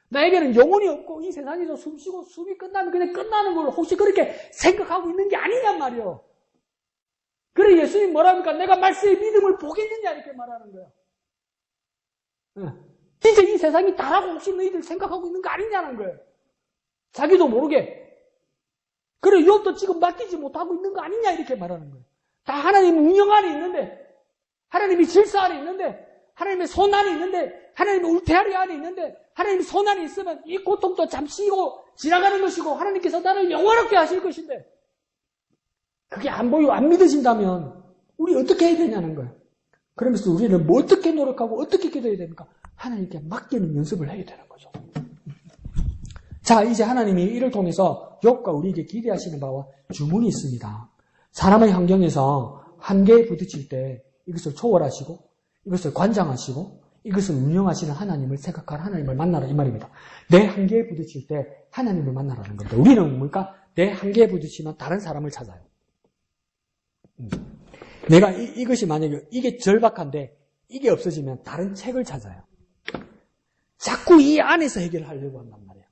나에게는 영혼이 없고 이 세상에서 숨쉬고 숨이 끝나면 그냥 끝나는 걸 혹시 그렇게 생각하고 있는 게 아니냔 말이에요. 그래 예수님 뭐랍니까? 내가 말세의 믿음을 보겠느냐 이렇게 말하는 거예요. 진짜 이 세상이 다라고 혹시 너희들 생각하고 있는 거 아니냐는 거예요. 자기도 모르게. 그래 욥도 지금 맡기지 못하고 있는 거 아니냐 이렇게 말하는 거예요. 다 하나님 운영 안에 있는데 하나님이 질서 안에 있는데 하나님의 손 안에 있는데 하나님의 울타리 안에 있는데 하나님의 손 안에 있으면 이 고통도 잠시고 지나가는 것이고 하나님께서 나를 영원하게 하실 것인데 그게 안 보이고 안 믿으신다면 우리 어떻게 해야 되냐는 거예요. 그러면서 우리는 뭐 어떻게 노력하고 어떻게 기도해야 됩니까? 하나님께 맡기는 연습을 해야 되는 거죠. 자, 이제 하나님이 이를 통해서 욥과 우리에게 기대하시는 바와 주문이 있습니다. 사람의 환경에서 한계에 부딪힐 때 이것을 초월하시고 이것을 관장하시고 이것을 운영하시는 하나님을 생각할 하나님을 만나라 이 말입니다. 내 한계에 부딪힐 때 하나님을 만나라는 겁니다. 우리는 뭡니까? 내 한계에 부딪히면 다른 사람을 찾아요. 내가 이것이 만약에 이게 절박한데 이게 없어지면 다른 책을 찾아요. 자꾸 이 안에서 해결하려고 한단 말이에요.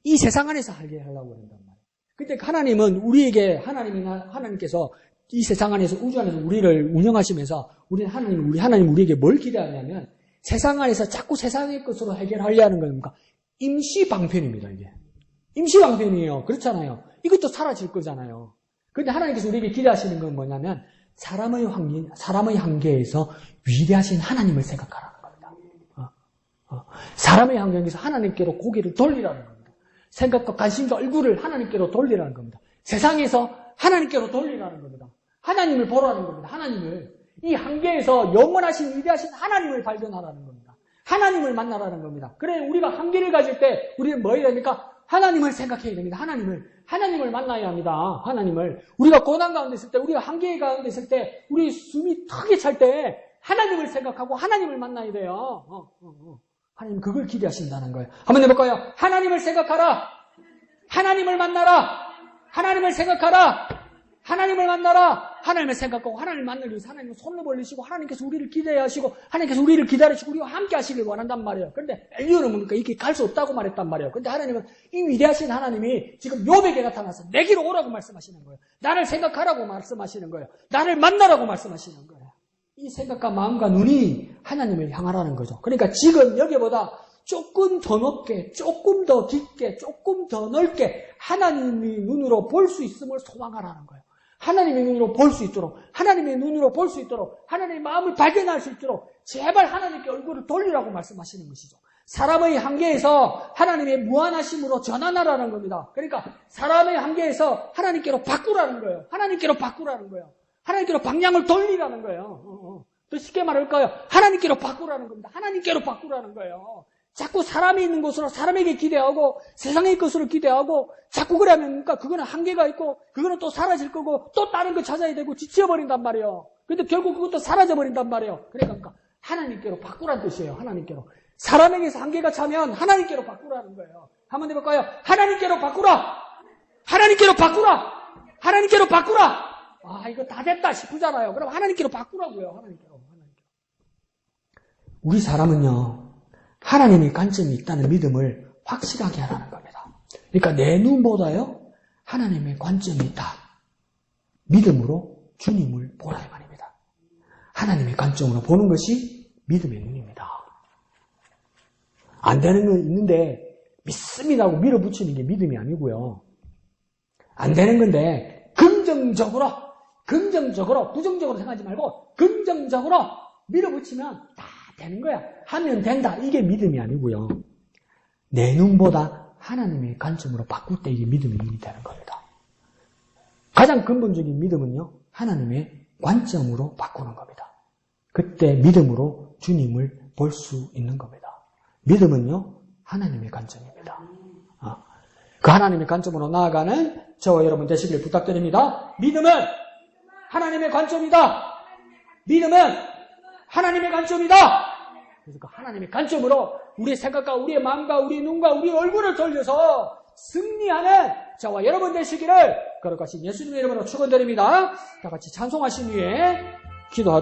이 세상 안에서 해결하려고 한단 말이에요. 근데 하나님은 우리에게 하나님께서 이 세상 안에서 우주 안에서 우리를 운영하시면서 우리 하나님 우리에게 뭘 기대하냐면 세상 안에서 자꾸 세상의 것으로 해결하려 하는 겁니까? 임시 방편입니다, 이게. 임시 방편이에요. 그렇잖아요. 이것도 사라질 거잖아요. 그런데 하나님께서 우리에게 기대하시는 건 뭐냐면 사람의 한계에서 위대하신 하나님을 생각하라는 겁니다. 사람의 환경에서 하나님께로 고개를 돌리라는 겁니다. 생각과 관심과 얼굴을 하나님께로 돌리라는 겁니다. 세상에서 하나님께로 돌리라는 겁니다. 하나님을 보라는 겁니다. 하나님을. 이 한계에서 영원하신 위대하신 하나님을 발견하라는 겁니다. 하나님을 만나라는 겁니다. 그래 우리가 한계를 가질 때 우리는 뭐 해야 됩니까? 하나님을 생각해야 됩니다. 하나님을 만나야 합니다. 하나님을. 우리가 고난 가운데 있을 때, 우리가 한계 가운데 있을 때, 우리 숨이 턱에 찰 때 하나님을 생각하고 하나님을 만나야 돼요. 하나님 그걸 기대하신다는 거예요. 한번 해볼까요? 하나님을 생각하라. 하나님을 만나라. 하나님을 생각하라. 하나님을 만나라. 하나님을 생각하고 하나님을 만나기 위해서 하나님은 손을 벌리시고 하나님께서 우리를 기대하시고 하나님께서 우리를 기다리시고 우리와 함께 하시길 원한단 말이에요. 그런데 엘리야는 뭡니까? 이렇게 갈 수 없다고 말했단 말이에요. 그런데 하나님은 이 위대하신 하나님이 지금 욥에게 나타나서 내게로 오라고 말씀하시는 거예요. 나를 생각하라고 말씀하시는 거예요. 나를 만나라고 말씀하시는 거예요. 이 생각과 마음과 눈이 하나님을 향하라는 거죠. 그러니까 지금 여기보다 조금 더 높게, 조금 더 깊게, 조금 더 넓게 하나님의 눈으로 볼 수 있음을 소망하라는 거예요. 하나님의 눈으로 볼 수 있도록, 하나님의 눈으로 볼 수 있도록, 하나님의 마음을 발견할 수 있도록 제발 하나님께 얼굴을 돌리라고 말씀하시는 것이죠. 사람의 한계에서 하나님의 무한하심으로 전환하라는 겁니다. 그러니까 사람의 한계에서 하나님께로 바꾸라는 거예요. 하나님께로 바꾸라는 거예요. 하나님께로 방향을 돌리라는 거예요. 더 쉽게 말할까요? 하나님께로 바꾸라는 겁니다. 하나님께로 바꾸라는 거예요. 자꾸 사람이 있는 곳으로 사람에게 기대하고 세상의 것으로 기대하고 자꾸 그러면 그거는 한계가 있고 그거는 또 사라질 거고 또 다른 거 찾아야 되고 지쳐버린단 말이에요. 근데 결국 그것도 사라져버린단 말이에요. 그러니까 하나님께로 바꾸라는 뜻이에요. 하나님께로. 사람에게서 한계가 차면 하나님께로 바꾸라는 거예요. 한번 해볼까요? 하나님께로 바꾸라! 하나님께로 바꾸라! 하나님께로 바꾸라! 아, 이거 다 됐다 싶으잖아요. 그럼 하나님께로 바꾸라고요. 하나님께로. 우리 사람은요, 하나님의 관점이 있다는 믿음을 확실하게 하라는 겁니다. 그러니까 내 눈보다요, 하나님의 관점이 있다. 믿음으로 주님을 보라 이 말입니다. 하나님의 관점으로 보는 것이 믿음의 눈입니다. 안 되는 건 있는데 믿습니다고 밀어붙이는 게 믿음이 아니고요. 안 되는 건데 긍정적으로, 부정적으로 생각하지 말고 긍정적으로 밀어붙이면 다 되는 거야. 하면 된다. 이게 믿음이 아니고요. 내 눈보다 하나님의 관점으로 바꿀 때 이게 믿음의 눈이 되는 겁니다. 가장 근본적인 믿음은요, 하나님의 관점으로 바꾸는 겁니다. 그때 믿음으로 주님을 볼 수 있는 겁니다. 믿음은요, 하나님의 관점입니다. 그 하나님의 관점으로 나아가는 저와 여러분 되시길 부탁드립니다. 믿음은 하나님의 관점이다. 믿음은 하나님의 관점이다. 그래서 그 하나님의 관점으로 우리의 생각과 우리의 마음과 우리의 눈과 우리의 얼굴을 돌려서 승리하는 저와 여러분 되시기를 거룩하신 예수님의 이름으로 축원드립니다. 다 같이 찬송하신 후에 기도하도록